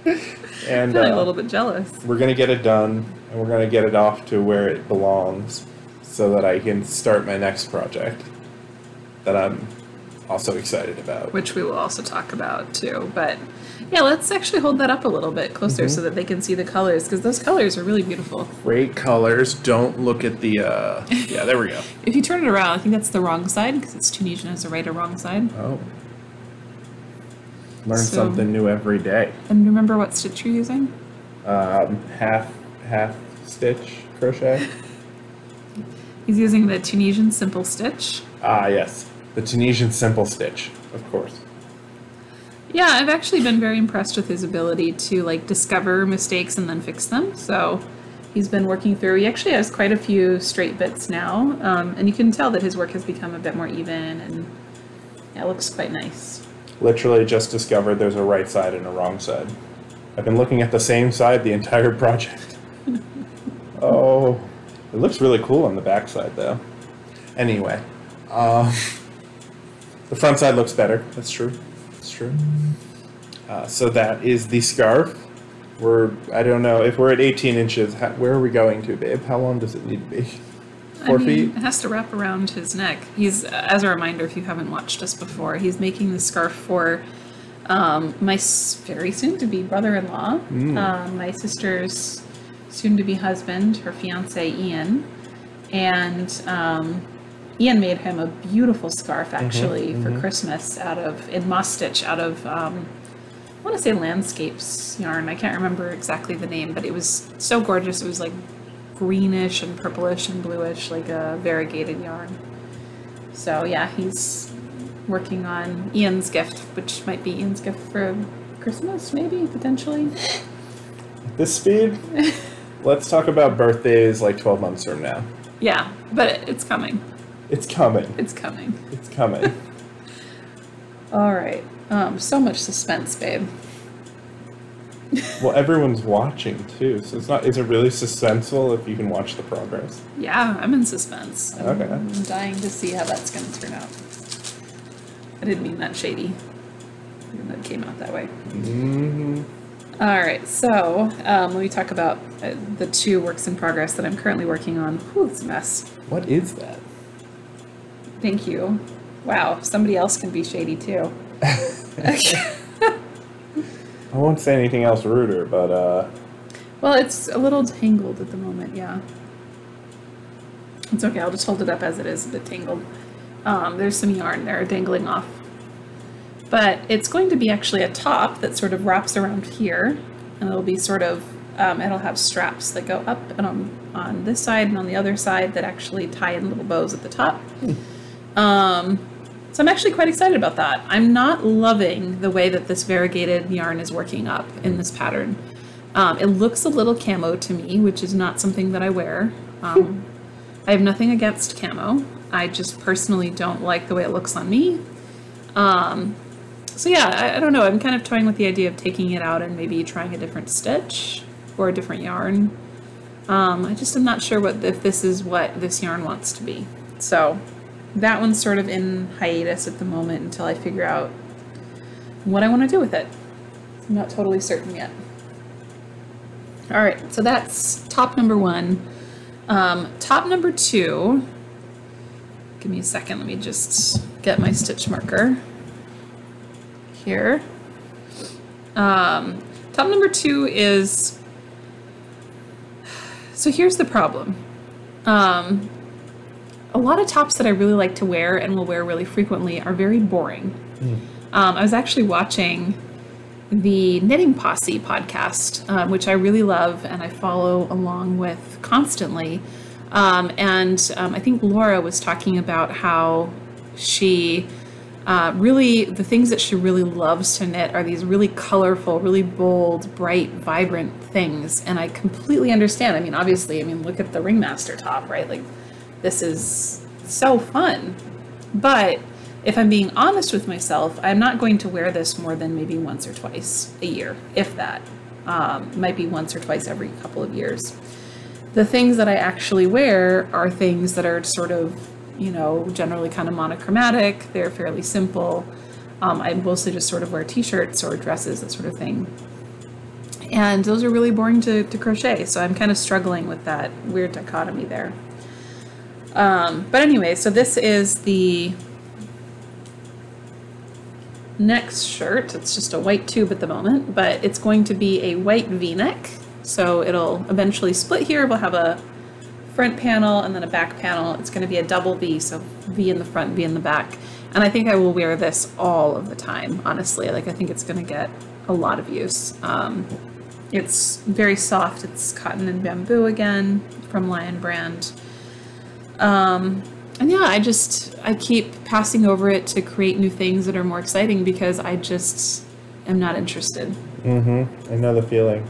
S2: And
S1: I'm feeling a little bit jealous.
S2: We're gonna get it done, and we're gonna get it off to where it belongs, so that I can start my next project that I'm also excited about.
S1: Which we will also talk about too. But yeah, let's actually hold that up a little bit closer so that they can see the colors, because those colors are really beautiful.
S2: Great colors. Don't look at the, yeah, there we go.
S1: If you turn it around, I think that's the wrong side, because it's Tunisian as a right or wrong side.
S2: Oh. Learn something new every day.
S1: And remember what stitch you're using?
S2: Half stitch crochet.
S1: He's using the Tunisian simple stitch.
S2: Ah, yes. The Tunisian simple stitch, of course.
S1: Yeah, I've actually been very impressed with his ability to like discover mistakes and then fix them. So he's been working through, he actually has quite a few straight bits now. And you can tell that his work has become a bit more even, and yeah, it looks quite nice.
S2: Literally just discovered there's a right side and a wrong side. I've been looking at the same side the entire project. Oh, it looks really cool on the back side though. Anyway, the front side looks better. That's true. That's true. So that is the scarf. I don't know, if we're at 18 inches, where are we going to, babe? How long does it need to be? 4 feet?
S1: It has to wrap around his neck. He's, as a reminder, if you haven't watched us before, he's making the scarf for my very soon-to-be brother-in-law, my sister's soon-to-be husband, her fiance Ian, and Ian made him a beautiful scarf actually for Christmas in moss stitch out of I want to say Landscapes yarn. I can't remember exactly the name, but it was so gorgeous. It was like greenish and purplish and bluish, like a variegated yarn. So yeah, he's working on Ian's gift, which might be Ian's gift for Christmas, maybe, potentially.
S2: At this speed? Let's talk about birthdays like 12 months from now.
S1: Yeah, but it's coming.
S2: It's coming.
S1: It's coming.
S2: It's coming.
S1: All right. So much suspense, babe.
S2: Well, everyone's watching too, so it's not. Is it really suspenseful if you can watch the progress?
S1: Yeah, I'm in suspense.
S2: Okay.
S1: I'm dying to see how that's going to turn out. I didn't mean that shady. Even though it came out that way. All right, so let me talk about the 2 works in progress that I'm currently working on. Whew, it's a mess.
S2: What is that?
S1: Thank you. Wow, somebody else can be shady too.
S2: I won't say anything else ruder, but
S1: well, it's a little tangled at the moment, yeah. It's okay, I'll just hold it up as it is, a bit tangled. There's some yarn there dangling off. But it's going to be actually a top that sort of wraps around here, and it'll be sort of, it'll have straps that go up and on this side and on the other side that actually tie in little bows at the top. So I'm actually quite excited about that. I'm not loving the way that this variegated yarn is working up in this pattern. It looks a little camo to me, which is not something that I wear. I have nothing against camo. I just personally don't like the way it looks on me. So yeah, I don't know. I'm kind of toying with the idea of taking it out and maybe trying a different stitch or a different yarn. I just am not sure if this is what this yarn wants to be. So that one's sort of in hiatus at the moment until I figure out what I want to do with it. I'm not totally certain yet. All right, so that's top number 1. Top number 2, give me a second, let me just get my stitch marker here. Top number 2 is, so here's the problem. A lot of tops that I really like to wear and will wear really frequently are very boring. I was actually watching the Knitting Posse podcast, which I really love and I follow along with constantly. I think Laura was talking about how she really, the things that she really loves to knit are these really colorful, really bold, bright, vibrant things. And I completely understand. I mean, obviously, look at the Ringmaster top, right? Like, this is so fun. But if I'm being honest with myself, I'm not going to wear this more than maybe once or twice a year, if that. Might be once or twice every couple of years. The things that I actually wear are things that are sort of, generally kind of monochromatic. They're fairly simple. I mostly just sort of wear t-shirts or dresses, that sort of thing. And those are really boring to crochet, so I'm kind of struggling with that weird dichotomy there. But anyway, so this is the next shirt. It's just a white tube at the moment, but it's going to be a white V-neck. So it'll eventually split here. We'll have a front panel and then a back panel. It's going to be a double V, so V in the front, V in the back. And I think I will wear this all of the time, honestly. Like, I think it's going to get a lot of use. It's very soft. It's cotton and bamboo again from Lion Brand. And yeah, I keep passing over it to create new things that are more exciting because I just am not interested.
S2: I know the feeling.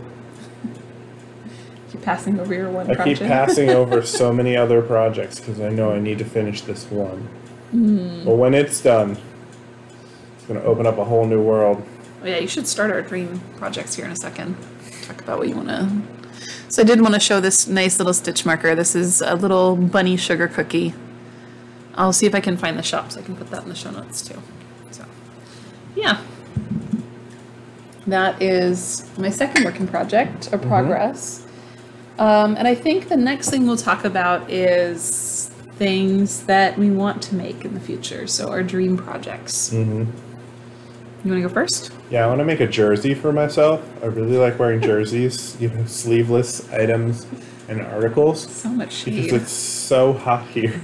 S1: Keep passing over your one
S2: I
S1: project.
S2: keep passing over so many other projects because I know I need to finish this one. But when it's done, it's going to open up a whole new world.
S1: Oh yeah, you should start our dream projects here in a second. Talk about what you want to... So I did want to show this nice little stitch marker. This is a little bunny sugar cookie. I'll see if I can find the shop so I can put that in the show notes too. So yeah. That is my second working project, or progress. And I think the next thing we'll talk about is things that we want to make in the future. So our dream projects. You want to go first?
S2: Yeah, I want to make a jersey for myself. I really like wearing jerseys, sleeveless items and articles.
S1: So much shade.
S2: Because it's so hot here.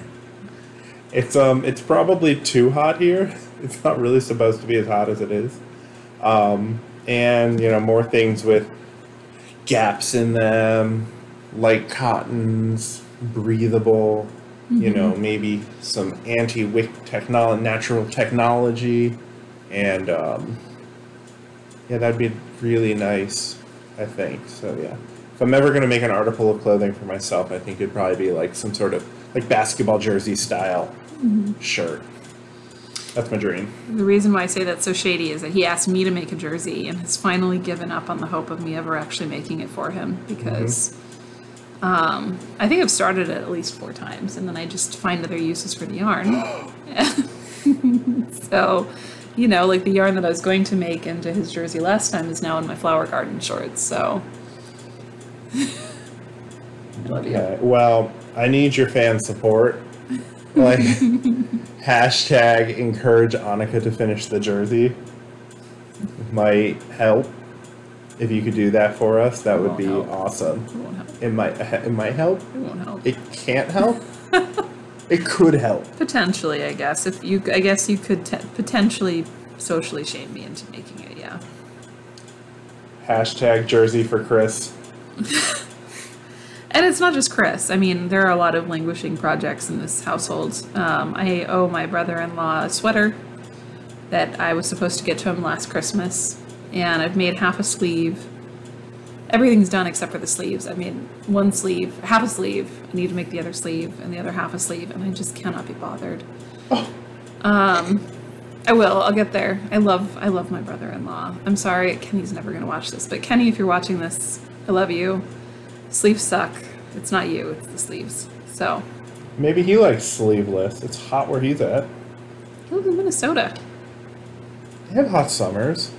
S2: It's probably too hot here. It's not really supposed to be as hot as it is. And, more things with gaps in them, light cottons, breathable, maybe some anti-wick natural technology. And, yeah, that'd be really nice, I think. So, yeah. If I'm ever going to make an article of clothing for myself, I think it'd probably be like some sort of like basketball jersey style shirt. That's my dream.
S1: The reason why I say that's so shady is that he asked me to make a jersey and has finally given up on the hope of me ever actually making it for him because I think I've started it at least 4 times and then I just find other uses for the yarn. So, like the yarn that I was going to make into his jersey last time is now in my flower garden shorts, so. I love you.
S2: Okay. Well, I need your fan support. Like, hashtag encourage Annika to finish the jersey. Might help. If you could do that for us, that would be awesome.
S1: It won't help.
S2: It might help.
S1: It won't help.
S2: It can't help. It could help.
S1: Potentially, I guess. I guess you could potentially socially shame me into making it, yeah.
S2: Hashtag jersey for Chris.
S1: And it's not just Chris. I mean, there are a lot of languishing projects in this household. I owe my brother-in-law a sweater that I was supposed to get to him last Christmas, and I've made half a sleeve. Everything's done except for the sleeves. I made one sleeve, half a sleeve. I need to make the other sleeve and the other half a sleeve, and I just cannot be bothered.
S2: Oh.
S1: I will. I'll get there. I love my brother-in-law. I'm sorry, Kenny's never gonna watch this, but Kenny, if you're watching this, I love you. Sleeves suck. It's not you, it's the sleeves. So.
S2: Maybe he likes sleeveless. It's hot where he's at.
S1: He lives in Minnesota.
S2: They have hot summers.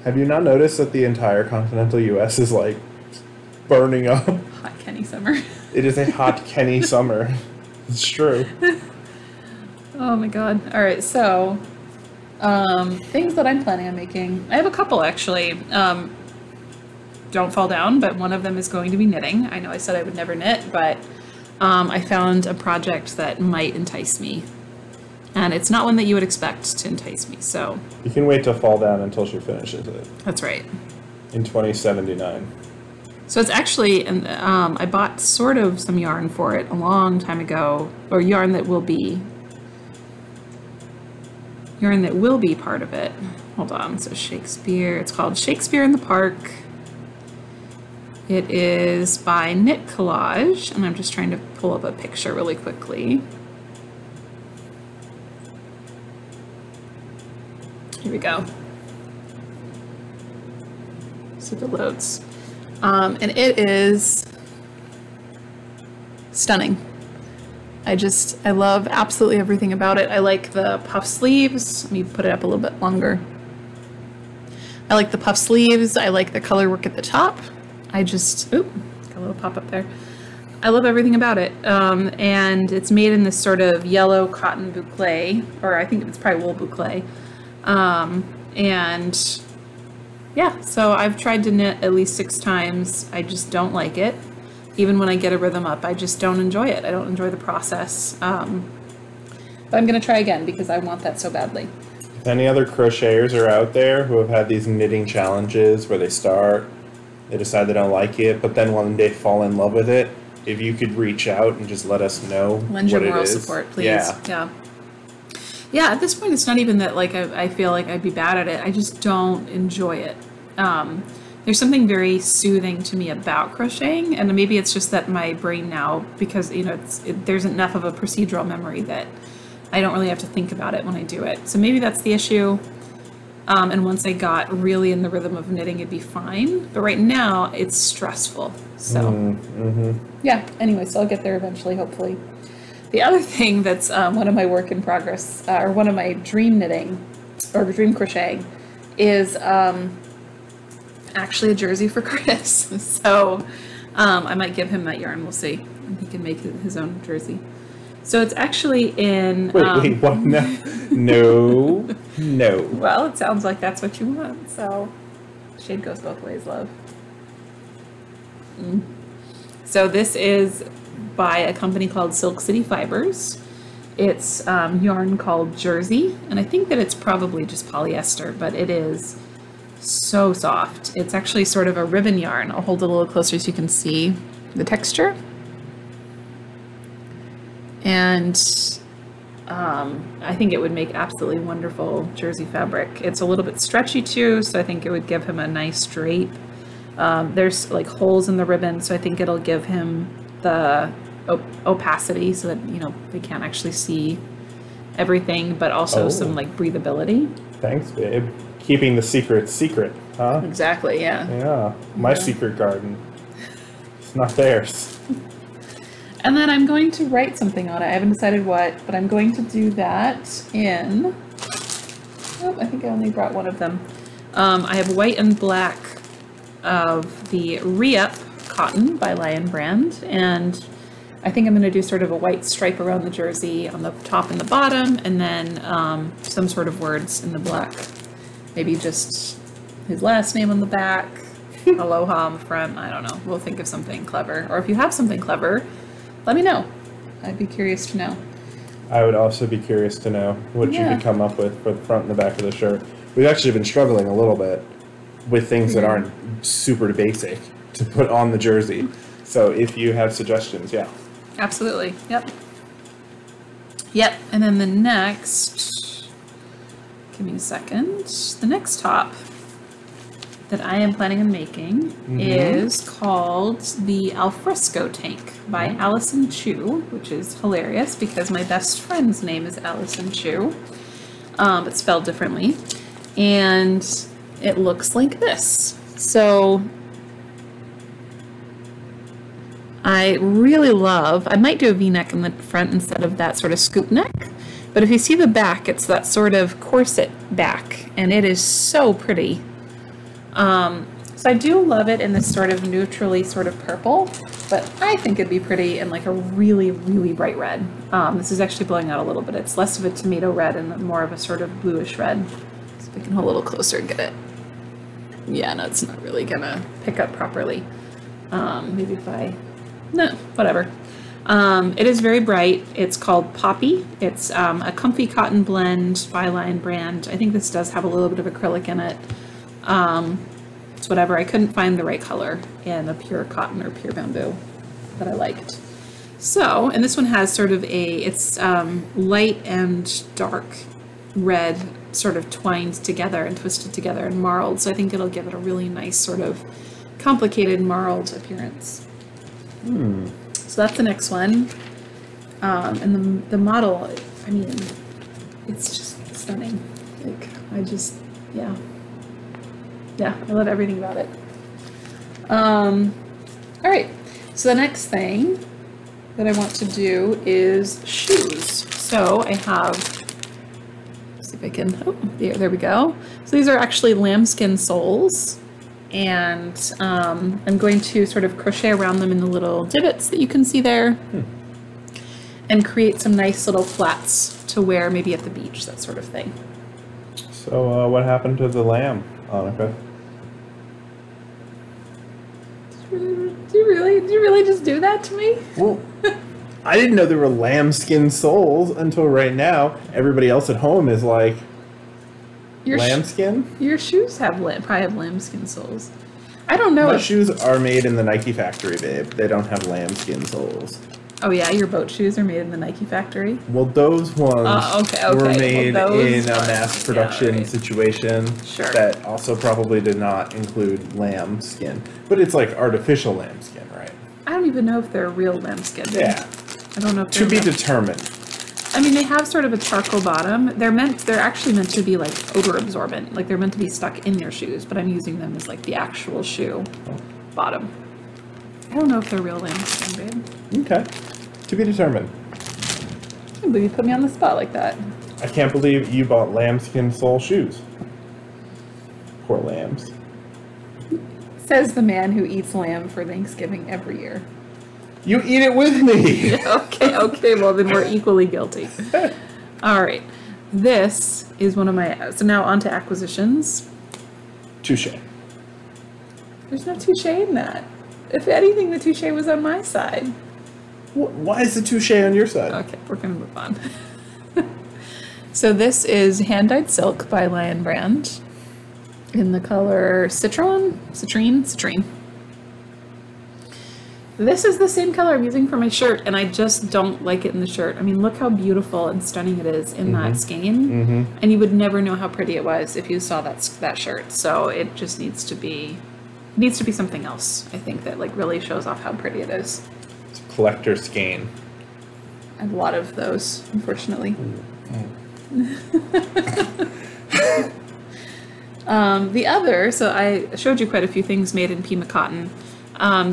S2: Have you not noticed that the entire continental U.S. is like burning up?
S1: Hot Kenny summer.
S2: It is a hot Kenny summer. It's true.
S1: Oh my god. Alright, so things that I'm planning on making. I have a couple actually. Don't fall down, but one of them is going to be knitting. I know I said I would never knit, but I found a project that might entice me. And it's not one that you would expect to entice me, so.
S2: You can wait to fall down until she finishes it.
S1: That's right.
S2: In 2079.
S1: So it's actually, I bought sort of some yarn for it a long time ago, or yarn that will be part of it. Hold on, so Shakespeare, it's called Shakespeare in the Park. It is by Knit Collage, and I'm just trying to pull up a picture really quickly. Here we go. See if it loads. And it is stunning. I love absolutely everything about it. I like the puff sleeves. Let me put it up a little bit longer. I like the puff sleeves. I like the color work at the top. Got a little pop up there. I love everything about it. And it's made in this sort of yellow cotton boucle, or I think it's probably wool boucle. And yeah, so I've tried to knit at least 6 times. I just don't like it. Even when I get a rhythm up, I just don't enjoy it. I don't enjoy the process. But I'm going to try again because I want that so badly.
S2: If any other crocheters are out there who have had these knitting challenges where they start, they decide they don't like it, but then one day fall in love with it, if you could reach out and just let us know
S1: Lend your
S2: what
S1: moral
S2: it is.
S1: support, please.
S2: Yeah.
S1: Yeah, at this point, it's not even that like I feel like I'd be bad at it. I just don't enjoy it. There's something very soothing to me about crocheting, and maybe it's just that my brain now, because you know, there's enough of a procedural memory that I don't really have to think about it when I do it. So maybe that's the issue. And once I got really in the rhythm of knitting, it'd be fine. But right now, it's stressful. So yeah. Anyway, so I'll get there eventually, hopefully. The other thing that's one of my work in progress, or one of my dream knitting, or dream crocheting, is actually a jersey for Curtis. So I might give him that yarn. We'll see. He can make his own jersey. So it's actually in...
S2: Wait, what? No. No.
S1: Well, it sounds like that's what you want. So shade goes both ways, love. So this is by a company called Silk City Fibers. It's yarn called Jersey, and I think that it's probably just polyester, but it is so soft. It's actually sort of a ribbon yarn. I'll hold it a little closer so you can see the texture. And I think it would make absolutely wonderful jersey fabric. It's a little bit stretchy too, so I think it would give him a nice drape. There's like holes in the ribbon, so I think it'll give him the opacity so that, you know, they can't actually see everything, but also some like breathability.
S2: Thanks, babe. Keeping the secret secret, huh?
S1: Exactly, yeah.
S2: Yeah, my secret garden. It's not theirs.
S1: And then I'm going to write something on it. I haven't decided what, but I'm going to do that in, I think I only brought one of them. I have white and black of the Re-Up cotton by Lion Brand, and I think I'm going to do sort of a white stripe around the jersey on the top and the bottom, and then some sort of words in the black. Maybe just his last name on the back, aloha on the front, I don't know. We'll think of something clever. Or if you have something clever, let me know. I'd be curious to know.
S2: I would also be curious to know what you could come up with for the front and the back of the shirt. We've actually been struggling a little bit with things that aren't super basic to put on the jersey. So if you have suggestions, yeah.
S1: Absolutely. Yep. Yep. And then the next, give me a second. The next top that I am planning on making is called the Alfresco Tank by Allison Chu, which is hilarious because my best friend's name is Allison Chu, but spelled differently. And it looks like this. So I really love, I might do a V-neck in the front instead of that sort of scoop neck, but if you see the back, it's that sort of corset back, and it is so pretty. So I do love it in this sort of neutrally sort of purple, but I think it'd be pretty in like a really, really bright red. This is actually blowing out a little bit. It's less of a tomato red and more of a sort of bluish red. So if I can hold a little closer and get it. Yeah, no, it's not really gonna pick up properly. Maybe if I, no, whatever. It is very bright. It's called Poppy. It's a comfy cotton blend by Lion Brand. I think this does have a little bit of acrylic in it. It's whatever. I couldn't find the right color in a pure cotton or pure bamboo that I liked. So, and this one has sort of it's light and dark red sort of twined together and twisted together and marled. So I think it'll give it a really nice sort of complicated marled appearance. So that's the next one. And the model, I mean, it's just stunning. Like, I just, yeah, I love everything about it. All right, so the next thing that I want to do is shoes. So I have, let's see if I can, oh, there we go. So these are actually lambskin soles, and I'm going to sort of crochet around them in the little divots that you can see there, and create some nice little flats to wear maybe at the beach, that sort of thing.
S2: So, what happened to the lamb, Annika?
S1: Did you really just do that to me?
S2: Well, I didn't know there were lambskin soles until right now. Everybody else at home is like, lambskin?
S1: Your shoes probably have lambskin soles. I don't know.
S2: My shoes are made in the Nike factory, babe. They don't have lambskin soles.
S1: Oh yeah, your boat shoes are made in the Nike factory?
S2: Well, those ones were made in a mass production situation that also probably did not include lambskin. But it's like artificial lambskin, right?
S1: I don't even know if they're real lambskin.
S2: Yeah.
S1: I don't know if
S2: to be determined.
S1: I mean, they have sort of a charcoal bottom. They're actually meant to be like odor absorbent. Like they're meant to be stuck in your shoes, but I'm using them as like the actual shoe bottom. I don't know if they're real lambskin, babe.
S2: Okay. To be determined.
S1: I can't believe you put me on the spot like that.
S2: I can't believe you bought lambskin sole shoes. Poor lambs.
S1: Says the man who eats lamb for Thanksgiving every year.
S2: You eat it with me!
S1: Okay, well then we're equally guilty. Alright. This is one of my... So now on to acquisitions.
S2: Touche.
S1: There's no touche in that. If anything, the touche was on my side.
S2: Why is the touche on your side?
S1: Okay, we're going to move on. So this is Hand-Dyed Silk by Lion Brand in the color Citrine. This is the same color I'm using for my shirt, and I just don't like it in the shirt. I mean, look how beautiful and stunning it is in that skein. And you would never know how pretty it was if you saw that shirt. So it just needs to be something else, I think, that like really shows off how pretty it is.
S2: It's a collector skein.
S1: I have a lot of those, unfortunately. The other, so I showed you quite a few things made in Pima cotton.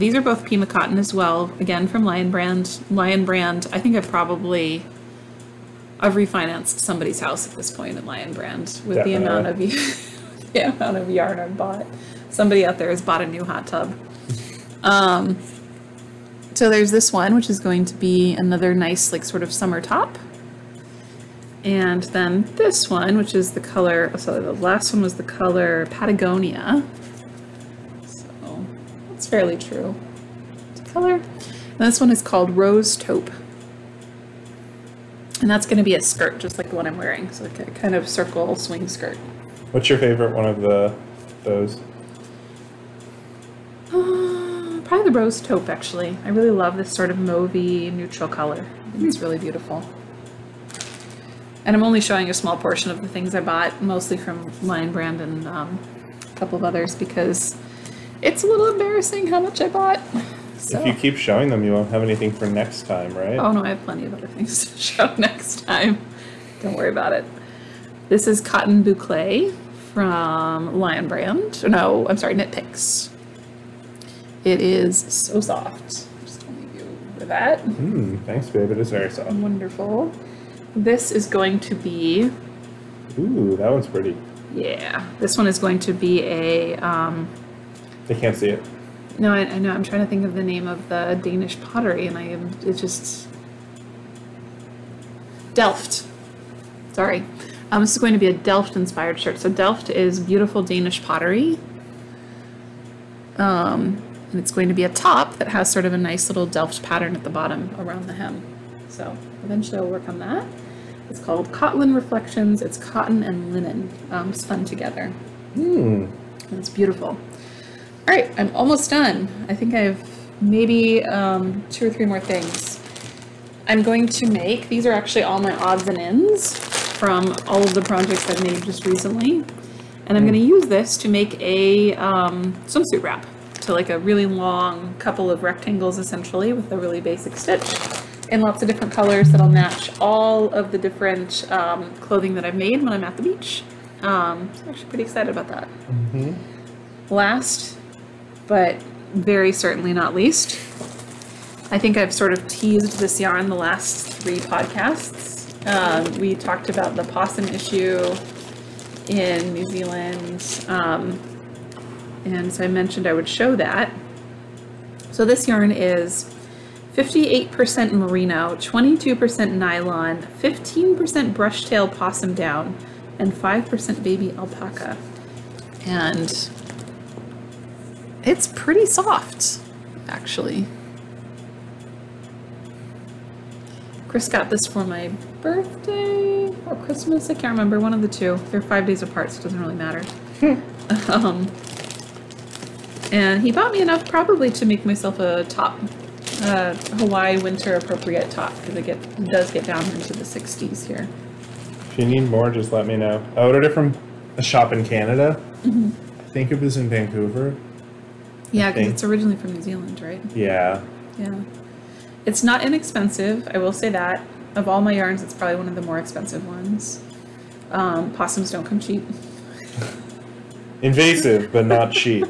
S1: These are both Pima cotton as well, again from Lion Brand. Lion Brand, I think I've refinanced somebody's house at this point at Lion Brand with the amount of yarn I've bought. Somebody out there has bought a new hot tub. So there's this one, which is going to be another nice, like, sort of summer top. And then this one, which is the color, so the last one was the color Patagonia. So that's fairly true. The color. And this one is called Rose Taupe. And that's going to be a skirt, just like the one I'm wearing. So like a kind of circle swing skirt. What's
S2: your favorite one of those?
S1: Probably the Rose Taupe, actually. I really love this sort of mauvey neutral color. I think it's really beautiful. And I'm only showing a small portion of the things I bought, mostly from Lion Brand and a couple of others, because it's a little embarrassing how much I bought. So.
S2: If you keep showing them, you won't have anything for next time, right?
S1: Oh no, I have plenty of other things to show next time. Don't worry about it. This is Cotton Boucle from Lion Brand. No, I'm sorry, Knit Picks. It is so soft. I'm just going to leave you with that.
S2: Thanks, babe. It is very soft.
S1: Wonderful. This is going to be...
S2: Ooh, that one's pretty.
S1: Yeah. This one is going to be a...
S2: They can't see it.
S1: No, I know. I'm trying to think of the name of the Danish pottery, and it's just... Delft. Sorry. This is going to be a Delft-inspired shirt. So Delft is beautiful Danish pottery. And it's going to be a top that has sort of a nice little Delft pattern at the bottom around the hem. So eventually I'll work on that. It's called Cotton Reflections. It's cotton and linen spun together. And it's beautiful. All right, I'm almost done. I think I have maybe 2 or 3 more things. I'm going to make, these are actually all my odds and ends from all of the projects I've made just recently. And I'm going to use this to make a swimsuit wrap. So like a really long couple of rectangles essentially with a really basic stitch in lots of different colors that'll match all of the different clothing that I've made when I'm at the beach. So I'm actually pretty excited about that. Last, but very certainly not least, I think I've sort of teased this yarn the last 3 podcasts. We talked about the possum issue in New Zealand. And so I mentioned I would show that. So this yarn is 58% merino, 22% nylon, 15% brushtail possum down, and 5% baby alpaca. And it's pretty soft, actually. Chris got this for my birthday or Christmas. I can't remember, one of the two. They're 5 days apart, so it doesn't really matter. And he bought me enough probably to make myself a top, Hawaii winter appropriate top, because it does get down into the 60s here.
S2: If you need more, just let me know. I ordered it from a shop in Canada. I think it was in Vancouver.
S1: Yeah, because it's originally from New Zealand, right?
S2: Yeah.
S1: Yeah. It's not inexpensive, I will say that. Of all my yarns, it's probably one of the more expensive ones. Possums don't come cheap.
S2: Invasive, but not cheap.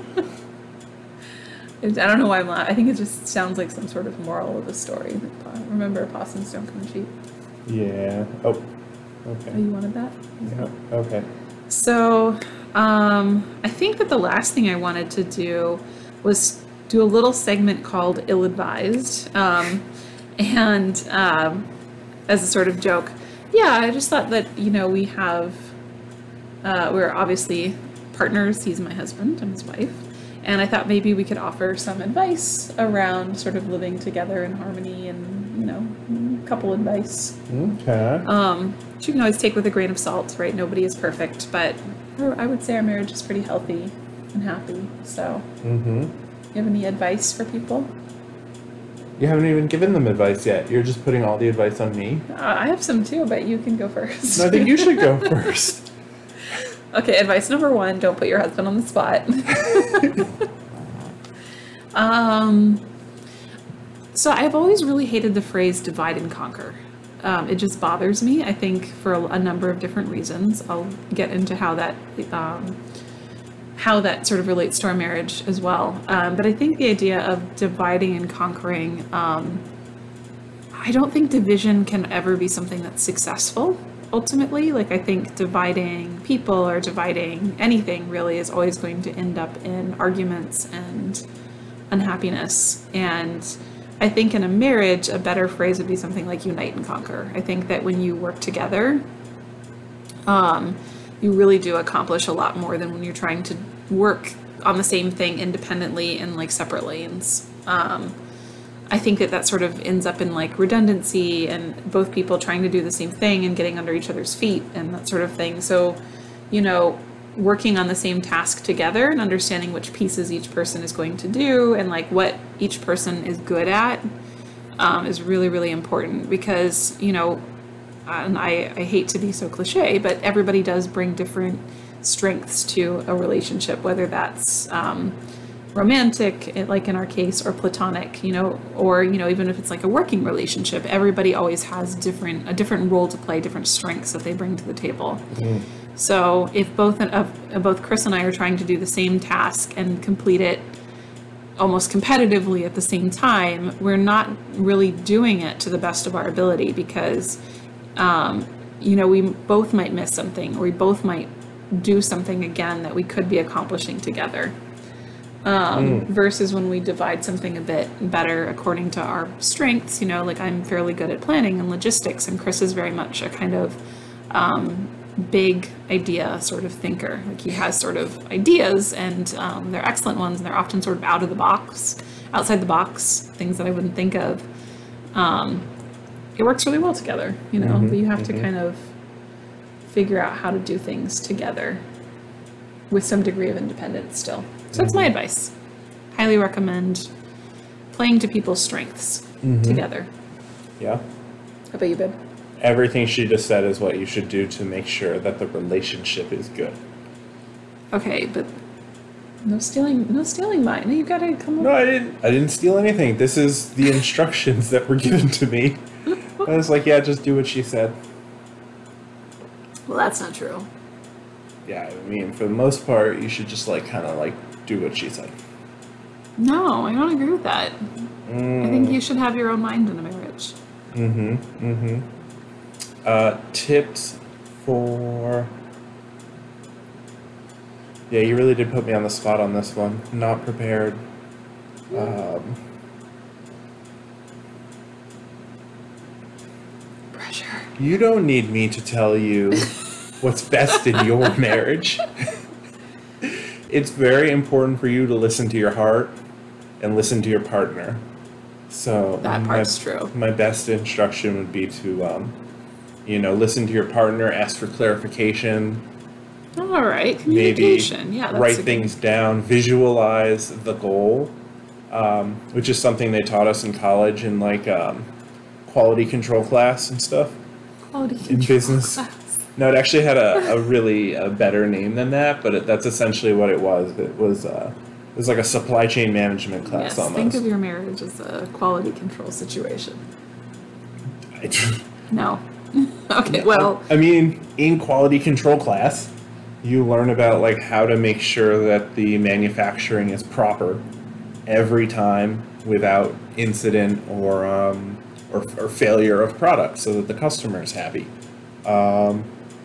S1: I don't know why I'm laughing. I think it just sounds like some sort of moral of the story. Remember, possums don't come cheap.
S2: Yeah. Oh, okay.
S1: Oh, you wanted that?
S2: Yeah. Okay.
S1: So, I think that the last thing I wanted to do was do a little segment called Ill-Advised. As a sort of joke. Yeah, I just thought that, you know, we have, we're obviously partners. He's my husband, I'm his wife. And I thought maybe we could offer some advice around sort of living together in harmony and, you know, couple advice.
S2: Okay.
S1: Which you can always take with a grain of salt, right? Nobody is perfect, but I would say our marriage is pretty healthy and happy. So, you have any advice for people?
S2: You haven't even given them advice yet. You're just putting all the advice on me.
S1: I have some too, but you can go first.
S2: No, I think you should go first.
S1: Okay, advice number 1, don't put your husband on the spot. So I've always really hated the phrase divide and conquer. It just bothers me, I think, for a number of different reasons. I'll get into how that sort of relates to our marriage as well. But I think the idea of dividing and conquering, I don't think division can ever be something that's successful. Ultimately, like, I think dividing people or dividing anything really is always going to end up in arguments and unhappiness. And I think in a marriage, a better phrase would be something like unite and conquer. I think that when you work together, you really do accomplish a lot more than when you're trying to work on the same thing independently in like separate lanes. I think that sort of ends up in like redundancy and both people trying to do the same thing and getting under each other's feet and that sort of thing. So, you know, working on the same task together and understanding which pieces each person is going to do and like what each person is good at is really, really important because, you know, and I hate to be so cliche, but everybody does bring different strengths to a relationship, whether that's romantic, like in our case, or platonic, you know, or, you know, even if it's like a working relationship, everybody always has a different role to play, different strengths that they bring to the table. So if both Chris and I are trying to do the same task and complete it almost competitively at the same time, we're not really doing it to the best of our ability because, you know, we both might miss something or we both might do something again that we could be accomplishing together. Versus when we divide something a bit better according to our strengths, you know, like I'm fairly good at planning and logistics and Chris is very much a kind of big idea sort of thinker. Like he has sort of ideas and they're excellent ones and they're often sort of outside the box, things that I wouldn't think of. It works really well together, you know, but you have to kind of figure out how to do things together with some degree of independence still. So that's my advice. Highly recommend playing to people's strengths together.
S2: Yeah.
S1: How about you, babe?
S2: Everything she just said is what you should do to make sure that the relationship is good.
S1: Okay, but no stealing mine. You gotta come up.
S2: No, I didn't steal anything. This is the instructions that were given to me. I was like, yeah, just do what she said.
S1: Well, that's not true.
S2: Yeah, I mean, for the most part, you should just like kind of like do what she said.
S1: No, I don't agree with that. I think you should have your own mind in a marriage.
S2: Tips for... Yeah, you really did put me on the spot on this one. Not prepared.
S1: Pressure.
S2: You don't need me to tell you what's best in your marriage. It's very important for you to listen to your heart and listen to your partner. So
S1: That part's true.
S2: My best instruction would be to, listen to your partner, ask for clarification.
S1: All right, communication.
S2: Maybe
S1: Yeah,
S2: write things down, visualize the goal, which is something they taught us in college in like quality control class and stuff.
S1: Quality
S2: In
S1: control
S2: business.
S1: class.
S2: No, it actually had a really better name than that, but that's essentially what it was. It was like a supply chain management class
S1: Yes,
S2: almost.
S1: think of your marriage as a quality control situation. No. Okay, well.
S2: I mean, in quality control class, you learn about like how to make sure that the manufacturing is proper every time without incident or failure of product, so that the customer is happy.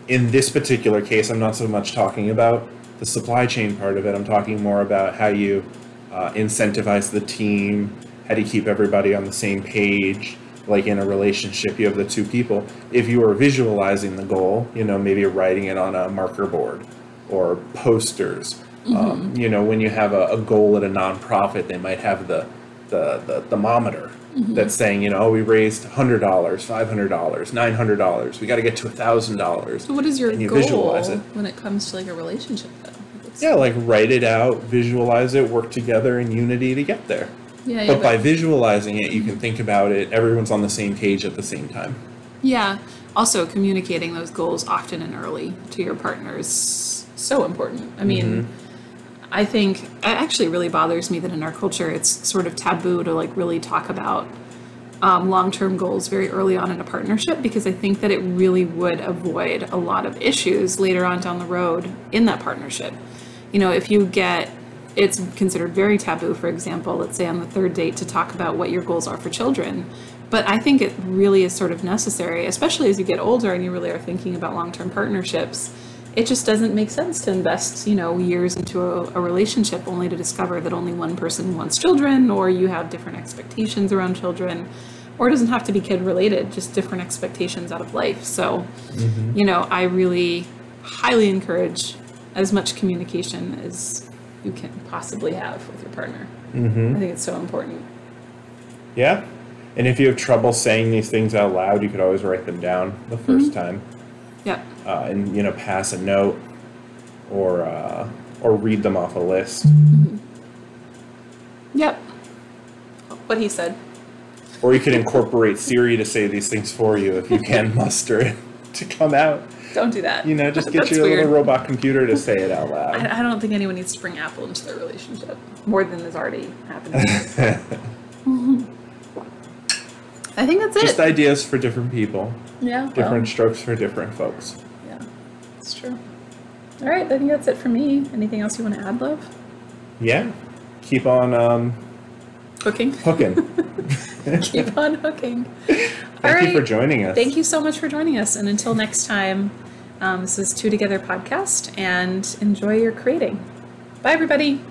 S2: In this particular case, I'm not so much talking about the supply chain part of it. I'm talking more about how you incentivize the team, how do you keep everybody on the same page. Like in a relationship, you have the two people. If you are visualizing the goal, maybe writing it on a marker board or posters.
S1: Mm-hmm.
S2: When you have a goal at a nonprofit, they might have the thermometer. Mm-hmm. That's saying, we raised $100, $500, $900. We got to get to $1,000.
S1: So what is your goal
S2: visualize it.
S1: when it comes to like a relationship, though?
S2: Yeah, like write it out, visualize it, work together in unity to get there.
S1: Yeah,
S2: but by visualizing it, you can think about it. Everyone's on the same page at the same time.
S1: Yeah. Also, communicating those goals often and early to your partner is so important. I mean, I think it actually really bothers me that in our culture, it's sort of taboo to like really talk about long-term goals very early on in a partnership, because I think that it really would avoid a lot of issues later on down the road in that partnership. If you it's considered very taboo, for example, let's say on the third date, to talk about what your goals are for children. But I think it really is sort of necessary, especially as you get older and you really are thinking about long-term partnerships. It just doesn't make sense to invest, years into a relationship only to discover that only one person wants children, or you have different expectations around children, or it doesn't have to be kid related, just different expectations out of life. So, I really highly encourage as much communication as you can possibly have with your partner. I think it's so important.
S2: Yeah. And if you have trouble saying these things out loud, you could always write them down the first time.
S1: Yep.
S2: And pass a note or read them off a list.
S1: Yep. What he said.
S2: Or you could incorporate Siri to say these things for you if you can muster it to come out.
S1: Don't do that.
S2: Just get you a little robot computer to say it out loud.
S1: I don't think anyone needs to bring Apple into their relationship more than is already happening. I think that's it.
S2: Just ideas for different people.
S1: Yeah.
S2: Different strokes for different folks.
S1: Yeah, it's true. All right, I think that's it for me. Anything else you want to add, love?
S2: Yeah. Keep on
S1: hooking. Keep on hooking.
S2: Thank you for joining us.
S1: Thank you so much for joining us. And until next time, this is Two Together Podcast, and enjoy your creating. Bye, everybody.